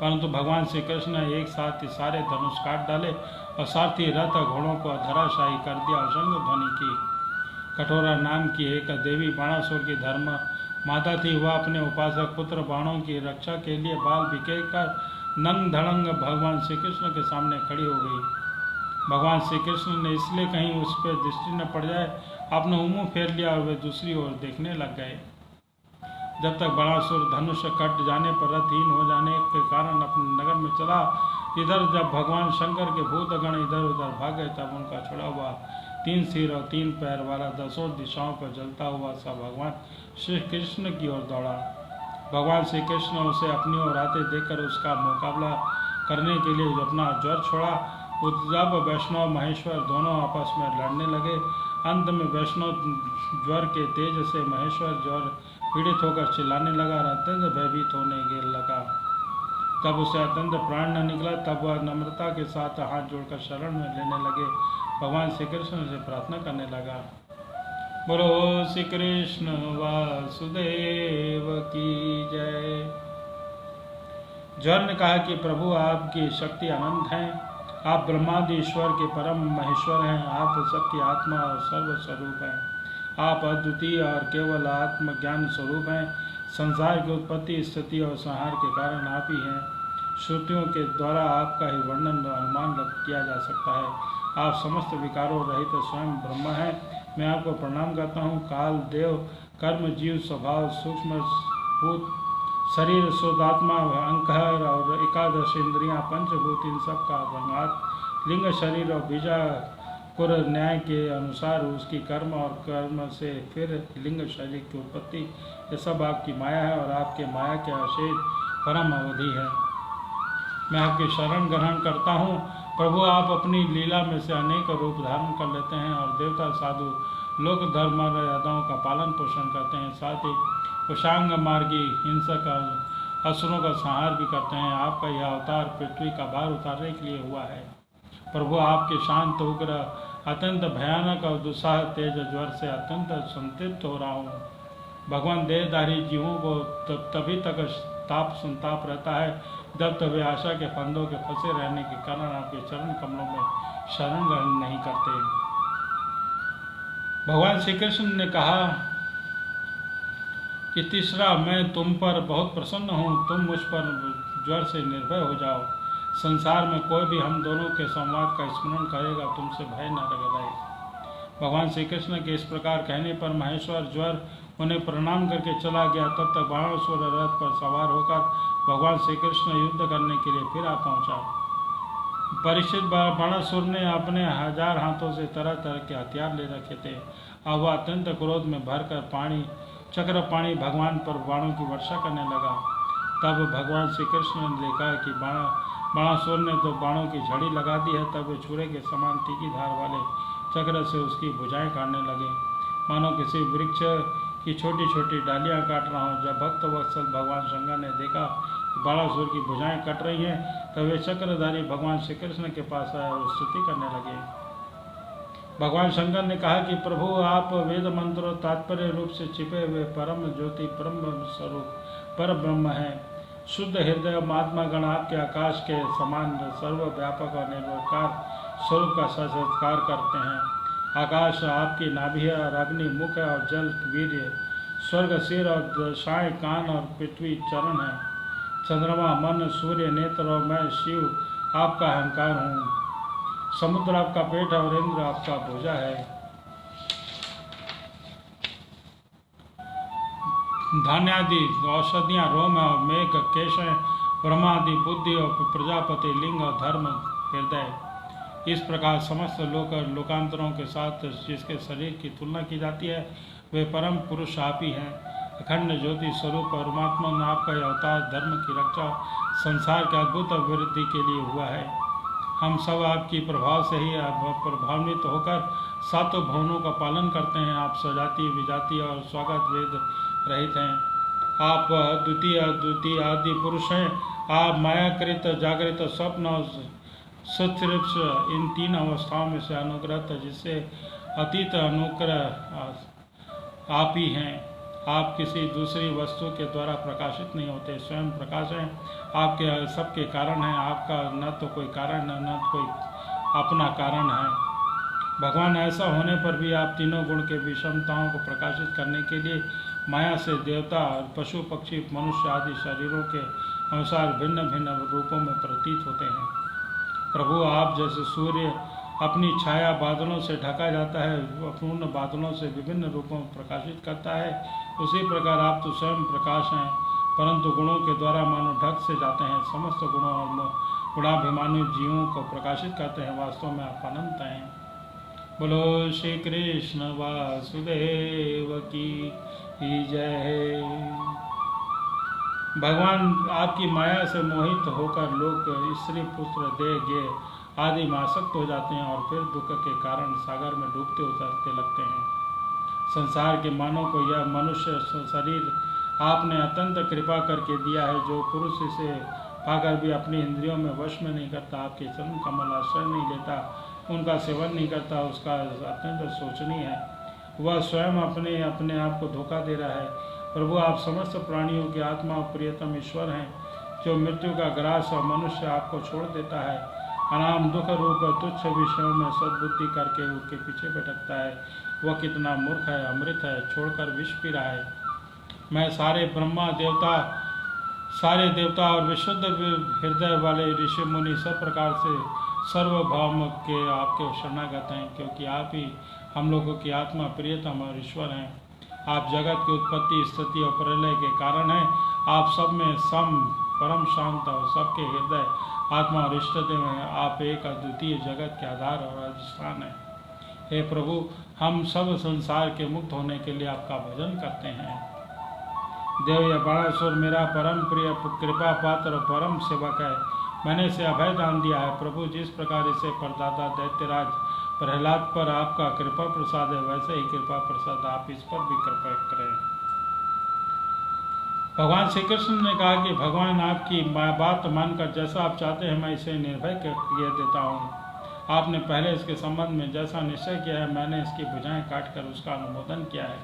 परंतु भगवान श्री कृष्ण ने एक साथ ही सारे धनुष काट डाले और साथ ही रथ घोड़ों को धराशायी कर दिया। और शंख ध्वनि की कठोरा नाम की एक देवी बाणासुर की धर्म माता थी। वह अपने उपासक पुत्र बाणों की रक्षा के लिए बाल बिखेर नंग धड़ंग भगवान श्री कृष्ण के सामने खड़ी हो गई। भगवान श्री कृष्ण ने इसलिए कहीं उस पर दृष्टि न पड़ जाए आपने मुंह फेर लिया और वे दूसरी ओर देखने लग गए। जब तक बणासुर धनुष कट जाने पर रथहीन हो जाने के कारण अपने नगर में चला, इधर जब भगवान शंकर के भूतगण इधर उधर भाग गए, तब उनका छुड़ा हुआ 3 सिर और 3 पैर वाला 10 दिशाओं पर जलता हुआ सा भगवान श्री कृष्ण की ओर दौड़ा। भगवान श्री कृष्ण उसे अपनी ओर आते देखकर उसका मुकाबला करने के लिए अपना ज्वर छोड़ा। जब वैष्णव महेश्वर दोनों आपस में लड़ने लगे, अंत में वैष्णव ज्वर के तेज से महेश्वर ज्वर पीड़ित होकर चिल्लाने लगा और अत्यंत भयभीत होने लगा। तब उसे अत्यंत प्राण न निकला, तब वह नम्रता के साथ हाथ जोड़कर शरण में लेने लगे, भगवान श्री कृष्ण से प्रार्थना करने लगा। बोलो श्री कृष्ण वासुदेव की जय। ज्वर ने कहा कि प्रभु आपकी शक्ति अनंत है, आप ब्रह्मादि ईश्वर के परम महेश्वर हैं, आप सबकी आत्मा और सर्वस्वरूप हैं, आप अद्वितीय और केवल आत्मज्ञान स्वरूप हैं। संसार की उत्पत्ति, स्थिति और संहार के कारण आप ही हैं। श्रुतियों के द्वारा आपका ही वर्णन अनुमान किया जा सकता है। आप समस्त विकारों रहित स्वयं ब्रह्म हैं। मैं आपको प्रणाम करता हूँ। काल, देव, कर्म, जीव, स्वभाव, सूक्ष्म भूत, शरीर, शुद्धात्मा, अहंकार और 11 इंद्रियाँ, पंचभूत, इन सब का संघात, लिंग, शरीर और बीजा कुर न्याय के अनुसार उसकी कर्म और कर्म से फिर लिंग शरीर की उत्पत्ति, ये सब आपकी माया है और आपके माया के अशेष परम अवधि है। मैं आपकी शरण ग्रहण करता हूँ। प्रभु आप अपनी लीला में से अनेक रूप धारण कर लेते हैं और देवता, साधु, लोक धर्म मर्यादाओं का पालन पोषण करते हैं, साथ ही कुशांग मार्गी हिंसक असुरों का संहार भी करते हैं। आपका यह अवतार पृथ्वी का भार उतारने के लिए हुआ है। प्रभु आपके शांत उग्र अत्यंत भयानक और दुस्साह तेज ज्वर से अत्यंत संतृप्त हो रहा हूँ। भगवान देहधारी जीवों को तभी तक ताप संताप रहता है जब तक वे आशा के फंदों के फंसे रहने के कारण आपके चरण कमलों में शरण ग्रहण नहीं करते। भगवान श्री कृष्ण ने कहा कि तीसरा, मैं तुम पर बहुत प्रसन्न हूँ, तुम मुझ पर ज्वर से निर्भय हो जाओ। संसार में कोई भी हम दोनों के संवाद का स्मरण करेगा, तुमसे भय न रहे। भगवान श्री कृष्ण के इस प्रकार कहने पर महेश्वर ज्वर उन्हें प्रणाम करके चला गया। तब तक बाणासुर रथ पर सवार होकर भगवान श्री कृष्ण युद्ध करने के लिए फिर आ पहुंचा। परीक्षित बाणासुर ने अपने 1000 हाथों से तरह तरह के हथियार ले रखे थे। अब वह अत्यंत क्रोध में भरकर चक्र पाणी भगवान पर बाणों की वर्षा करने लगा। तब भगवान श्री कृष्ण ने देखा कि बाणासुर ने तो बाणों की झड़ी लगा दी है। तब वे छुरे के समान तीखी धार वाले चक्र से उसकी भुजाएं काटने लगे, मानो किसी वृक्ष की छोटी छोटी डालियां काट रहा हूँ। जब भक्त वत्सल भगवान शंकर ने देखा कि बाणासुर की भुजाएं कट रही हैं, तब वे चक्रधारी भगवान श्री कृष्ण के पास आए और स्तुति करने लगे। भगवान शंकर ने कहा कि प्रभु आप वेद मंत्रों तात्पर्य रूप से छिपे हुए परम ज्योति परम स्वरूप पर ब्रह्म हैं। शुद्ध हृदय महात्मा गण आपके आकाश के समान सर्वव्यापक और निर्विकार स्वरूप का साक्षात्कार करते हैं। आकाश आपकी नाभि है और अग्नि मुख है और जल वीर्य, स्वर्ग सिर और दशाएं कान और पृथ्वी चरण है। चंद्रमा मन, सूर्य नेत्र और मैं शिव आपका अहंकार हूँ। समुद्र आपका पेट और इंद्र आपका भुजा है। धान्यादि औषधियाँ रोम और मेघ केश हैं। ब्रह्मादि बुद्धि और प्रजापति लिंग और धर्म हृदय। इस प्रकार समस्त लोकांतरों के साथ जिसके शरीर की तुलना की जाती है, वे परम पुरुष आप ही हैं। अखंड ज्योति स्वरूप परमात्मा ने आपका अवतार धर्म की रक्षा, संसार के अद्भुत वृद्धि के लिए हुआ है। हम सब आपकी प्रभाव से ही प्रभावित होकर सातों भवनों का पालन करते हैं। आप सजातीय विजातीय और स्वागत वेद रहित हैं। आप द्वितीय आदि पुरुष हैं। आप मायाकृत, जागृत, स्वप्न और सुतृप्स इन 3 अवस्थाओं में से अनुग्रह जिससे अतीत अनुग्रह आप ही हैं। आप किसी दूसरी वस्तु के द्वारा प्रकाशित नहीं होते, स्वयं प्रकाश हैं। आपके सबके कारण हैं। आपका न तो कोई कारण है, न कोई अपना कारण है। भगवान ऐसा होने पर भी आप तीनों गुण के विषमताओं को प्रकाशित करने के लिए माया से देवता और पशु पक्षी मनुष्य आदि शरीरों के अनुसार भिन्न भिन्न रूपों में प्रतीत होते हैं। प्रभु आप जैसे सूर्य अपनी छाया बादलों से ढका जाता है, पूर्ण बादलों से विभिन्न रूपों में प्रकाशित करता है, उसी प्रकार आप तो स्वयं प्रकाश हैं, परंतु गुणों के द्वारा मानो ढक से जाते हैं। समस्त गुणों और गुणाभिमानी जीवों को प्रकाशित करते हैं। वास्तव में आप अनंत हैं। बोलो श्री कृष्ण वासुदेव की जय। भगवान आपकी माया से मोहित होकर लोग स्त्री पुत्र देह गे आदि में आसक्त हो जाते हैं और फिर दुख के कारण सागर में डूबते उतरते लगते हैं। संसार के मानव को यह मनुष्य शरीर आपने अत्यंत कृपा करके दिया है। जो पुरुष इसे पाकर भी अपनी इंद्रियों में वश में नहीं करता, आपके चरण कमल आश्रय नहीं लेता, उनका सेवन नहीं करता, उसका अत्यंत शोचनीय है। वह स्वयं अपने आप को धोखा दे रहा है। प्रभु, आप समस्त प्राणियों की आत्मा प्रियतम ईश्वर हैं। जो मृत्यु का ग्रास और मनुष्य आपको छोड़ देता है, अनाम दुख रूप तुच्छ विषयों में सद्बुद्धि करके उसके पीछे भटकता है, वह कितना मूर्ख है, अमृत है, छोड़कर विष पी रहा है। मैं सारे देवता और विशुद्ध हृदय वाले ऋषि मुनि सब प्रकार से सर्वभौम के आपके शरणागत हैं, क्योंकि आप ही हम लोगों की आत्मा प्रियतम और ईश्वर हैं। आप जगत की उत्पत्ति, स्थिति और प्रलय के कारण हैं। आप सब में सम परम शांत और सबके हृदय आत्मा और इष्टदेव हैं। आप एक अद्वितीय जगत के आधार और अधिष्ठान हैं। हे प्रभु, हम सब संसार के मुक्त होने के लिए आपका भजन करते हैं। देव या बाणासुर मेरा परम प्रिय कृपा पात्र और परम सेवक है। मैंने इसे अभय दान दिया है। प्रभु, जिस प्रकार इसे परदाता दैत्यराज प्रहलाद पर आपका कृपा प्रसाद है, वैसे ही कृपा प्रसाद आप इस पर भी कृपा करें। भगवान श्री कृष्ण ने कहा कि भगवान, आपकी बात मानकर जैसा आप चाहते हैं मैं इसे निर्भय किए देता हूँ। आपने पहले इसके संबंध में जैसा निश्चय किया है, मैंने इसकी भुजाएं काटकर उसका अनुमोदन किया है।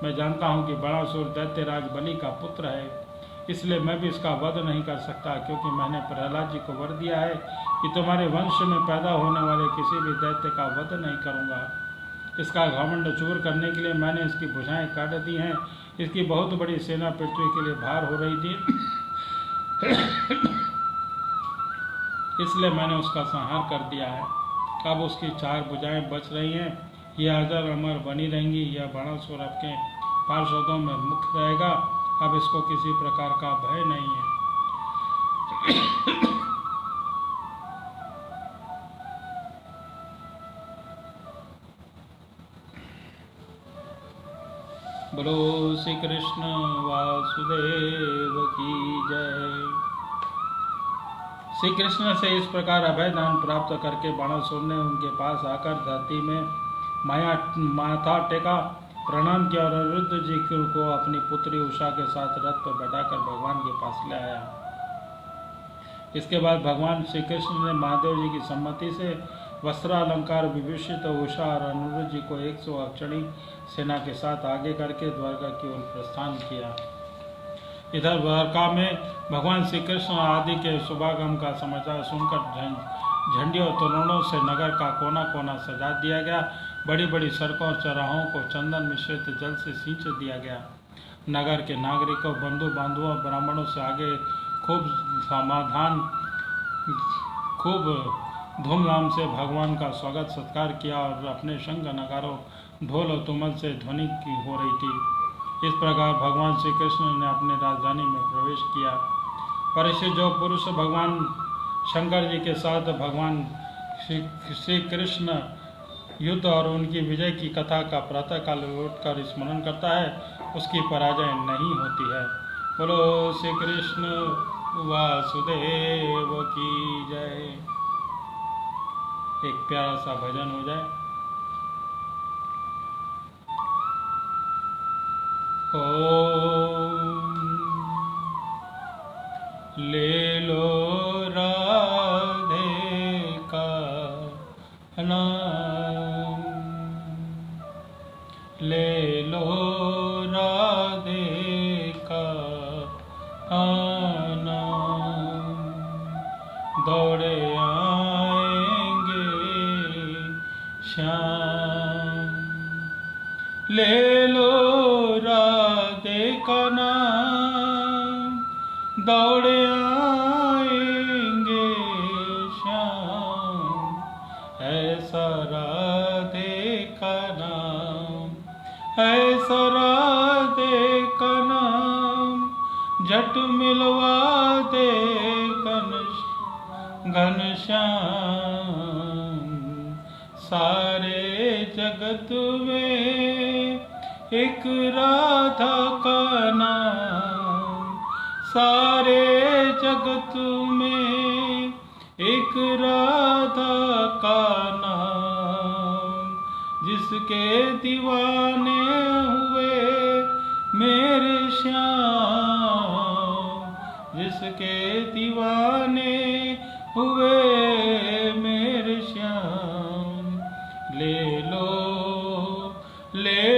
मैं जानता हूँ कि बड़ासुर दैत्यराज बलि का पुत्र है, इसलिए मैं भी इसका वध नहीं कर सकता, क्योंकि मैंने प्रहलाद जी को वर दिया है कि तुम्हारे वंश में पैदा होने वाले किसी भी दैत्य का वध नहीं करूँगा। इसका घमंड चूर करने के लिए मैंने इसकी भुजाएं काट दी हैं। इसकी बहुत बड़ी सेना पृथ्वी के लिए भार हो रही थी, इसलिए मैंने उसका संहार कर दिया है। अब उसकी 4 भुजाएं बच रही हैं, यह अजर अमर बनी रहेंगी। यह बाणासुर आपके पार्षदों में मुक्त रहेगा। अब इसको किसी प्रकार का भय नहीं है। बोलो श्री कृष्ण वासुदेव की जय। श्री कृष्ण से इस प्रकार अभय दान प्राप्त करके बाणासुर ने उनके पास आकर धरती में माथा टेका, प्रणाम किया और अनिरुद्ध जी को अपनी पुत्री उषा के साथ रथ पर बैठाकर भगवान के पास ले आया। इसके बाद भगवान श्री कृष्ण ने महादेव जी की सम्मति से वस्त्रालंकार विभूषित उषा और अनिरुद्ध जी को 100 अक्षणी सेना के साथ आगे करके द्वारका की ओर प्रस्थान किया। इधर द्वारका में भगवान श्री कृष्ण आदि के शुभागम का समाचार सुनकर झंडियों और तोरणों से नगर का कोना कोना सजा दिया गया। बड़ी बड़ी सड़कों और चौराहों को चंदन मिश्रित जल से सींच दिया गया। नगर के नागरिकों, बंधु बांधवों और ब्राह्मणों से आगे खूब धूमधाम से भगवान का स्वागत सत्कार किया और अपने शंख नगारों, ढोल और तुमल से ध्वनि की हो रही थी। इस प्रकार भगवान श्री कृष्ण ने अपने राजधानी में प्रवेश किया। परिचित जो पुरुष भगवान शंकर जी के साथ भगवान श्री कृष्ण युद्ध और उनकी विजय की कथा का प्रातःकाल उठकर स्मरण करता है, उसकी पराजय नहीं होती है। बोलो श्री कृष्ण वासुदेव की जय। एक प्यारा सा भजन हो जाए। ओम ले लो राधे का नाम, ले लो राधे का नाम, दौड़े आएंगे श्याम। ले लो राधे का नाम, दौड़े आएंगे श्याम। ऐसा ऐसा राधे का नाम, ऐसा राधे का नाम, झट मिलवा दे घनश्याम। सारे जगत में एक राधा का नाम, सारे जगत में एक राधा का नाम, जिसके दीवाने हुए मेरे श्याम, जिसके दीवाने हुए मेरे श्याम। ले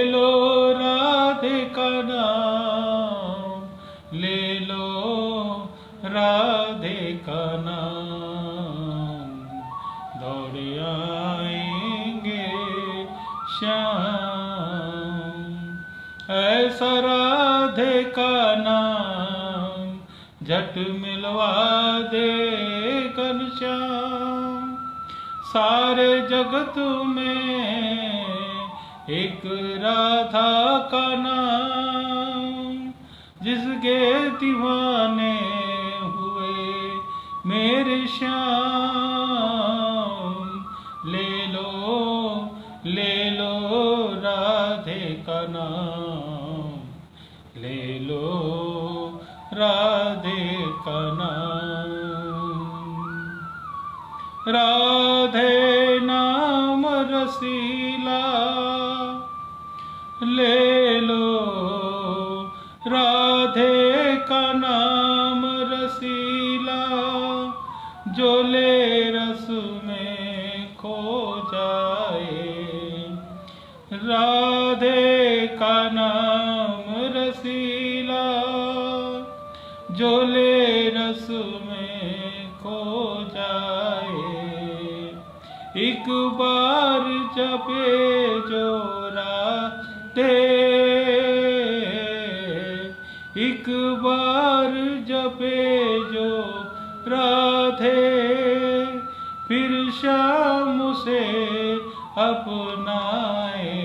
लो राधे का नाम, ले लो राधे का नाम, दौड़ आएंगे श्याम। ऐसा राधे का नाम, झट मिलवा दे घनश्याम। सारे जगत में एक राधा का नाम, जिसके दीवाने हुए मेरे श्याम। ले लो राधे का नाम, ले लो राधे का नाम। राधे नाम रसीला, ले लो राधे का नाम रसीला, जो ले रस में खो जाए। राधे का नाम रसीला, जो ले रस में खो जाए। एक बार जपे जो राधे, एक बार जपे जो राधे, फिर श्याम से अपनाए,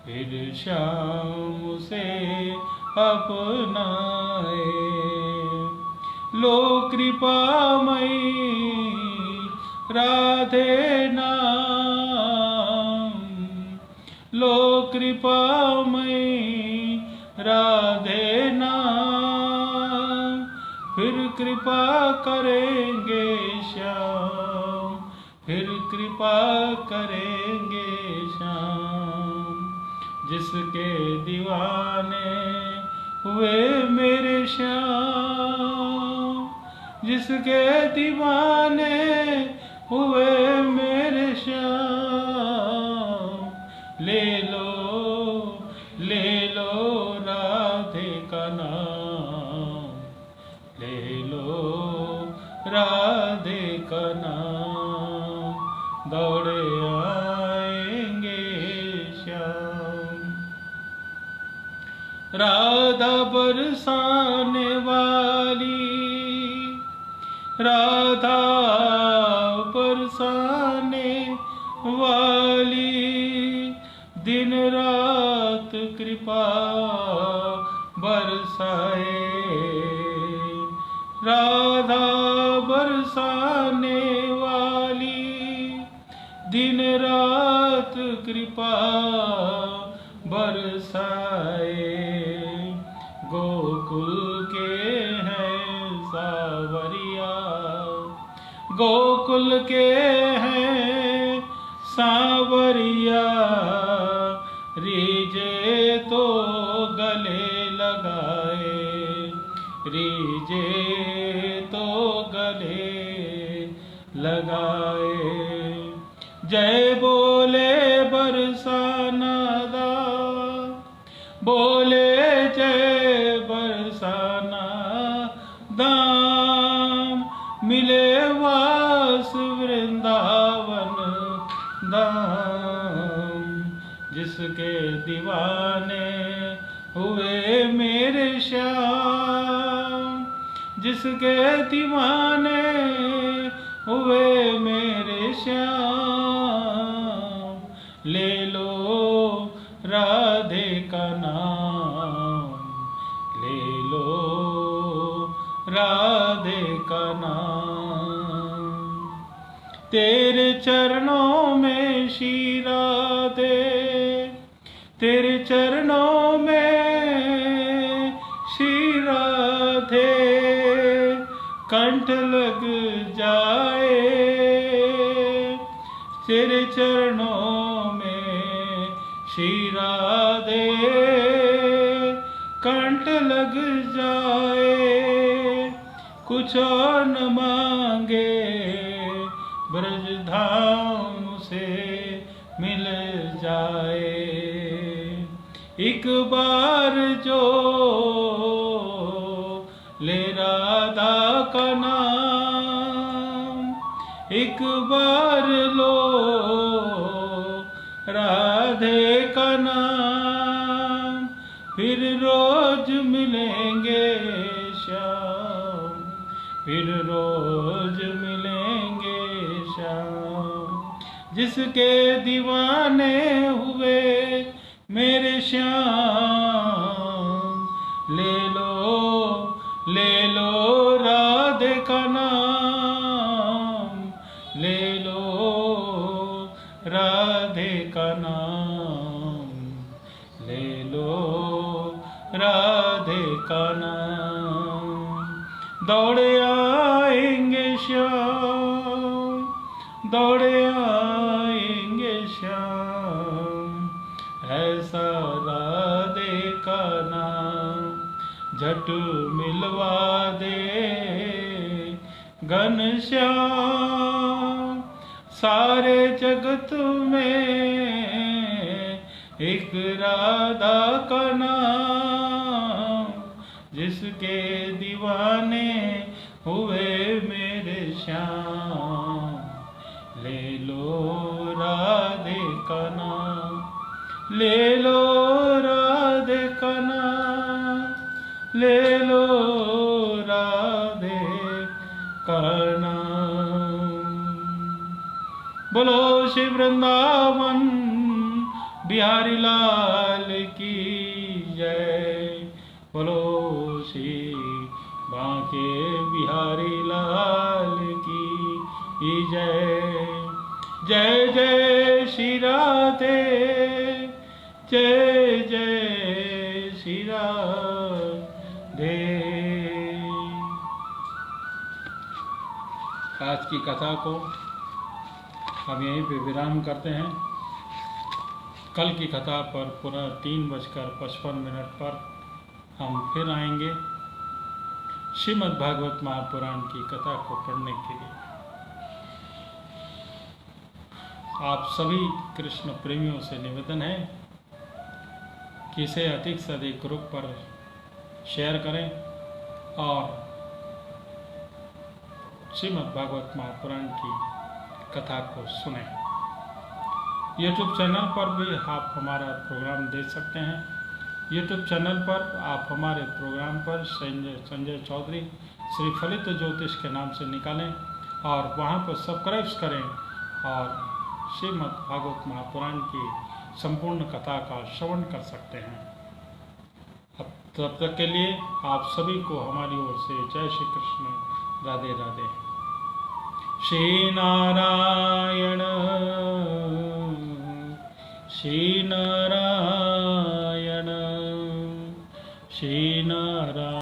फिर श्याम से अपनाए। लो कृपामयी राधे नाम, लो कृपामयी राधे नाम, फिर कृपा करेंगे श्याम, फिर कृपा करेंगे श्याम। जिसके दीवाने हुए मेरे श्याम, जिसके दीवाने हुए मेरे श्याम। ले लो राधे का नाम, ले लो राधे का नाम, दौड़े आएंगे श्याम। राधा बरसाने वाली, राधा बरसाने वाली, दिन रात कृपा बरसाए। राधा बरसाने वाली, दिन रात कृपा बरसाए। गोकुल के हैं सावरिया, गोकुल के हैं सावरिया, रीजे तो गले लगाए, रीजे तो गले लगाए। जय बोले बरसाना दा, बोले जय बरसाना दाम, मिले वास वृंदावन धाम। जिसके दीवाने हुए मेरे श्याम, जिसके दीवाने हुए मेरे श्याम। तेरे चरणों में श्री राधे, तेरे चरणों में श्री राधे, कंठ लग जाए तेरे चरणों में श्री राधे, कंठ लग जाए। कुछ और न मांगे ब्रज धाम से मिल जाए। एक बार जो ले राधा का नाम, एक बार लो राधे का नाम, फिर रोज मिलेंगे श्याम, फिर रोज मिलेंगे श्याम। जिसके दीवाने हुए मेरे श्याम, ले लो राधे का नाम, ले लो राधे का नाम, ले लो राधे का नाम। दौड़े आएंगे श्याम, दौड़े आएंगे श्याम, ऐसा राधे का नाम झट मिलवा दे घनश्याम। सारे जगत में एक राधा का नाम, जिसके दीवाने हुए मेरे श्याम, ले लो राधे का नाम, ले लो राधे का नाम, ले लो राधे का नाम। बोलो श्री वृंदावन बिहारी लाल की जय, बोलो श्री बांके बिहारी लाल की जय। जय जय श्री राधे, जय जय श्री राधे। आज की कथा को हम यहीं पे विराम करते हैं। कल की कथा पर पुनः 3:55 पर हम फिर आएंगे श्रीमद् भागवत महापुराण की कथा को पढ़ने के लिए। आप सभी कृष्ण प्रेमियों से निवेदन है कि इसे अधिक से अधिक ग्रुप पर शेयर करें और श्रीमद् भागवत महापुराण की कथा को सुनें। YouTube चैनल पर भी आप हमारा प्रोग्राम देख सकते हैं। YouTube चैनल पर आप हमारे प्रोग्राम पर संजय चौधरी श्री फलित ज्योतिष के नाम से निकालें और वहां पर सब्सक्राइब करें और श्रीमद् भागवत महापुराण की संपूर्ण कथा का श्रवण कर सकते हैं। अब तब तक के लिए आप सभी को हमारी ओर से जय श्री कृष्ण, राधे राधे। श्री नारायण, श्री नारायण, श्री नारायण।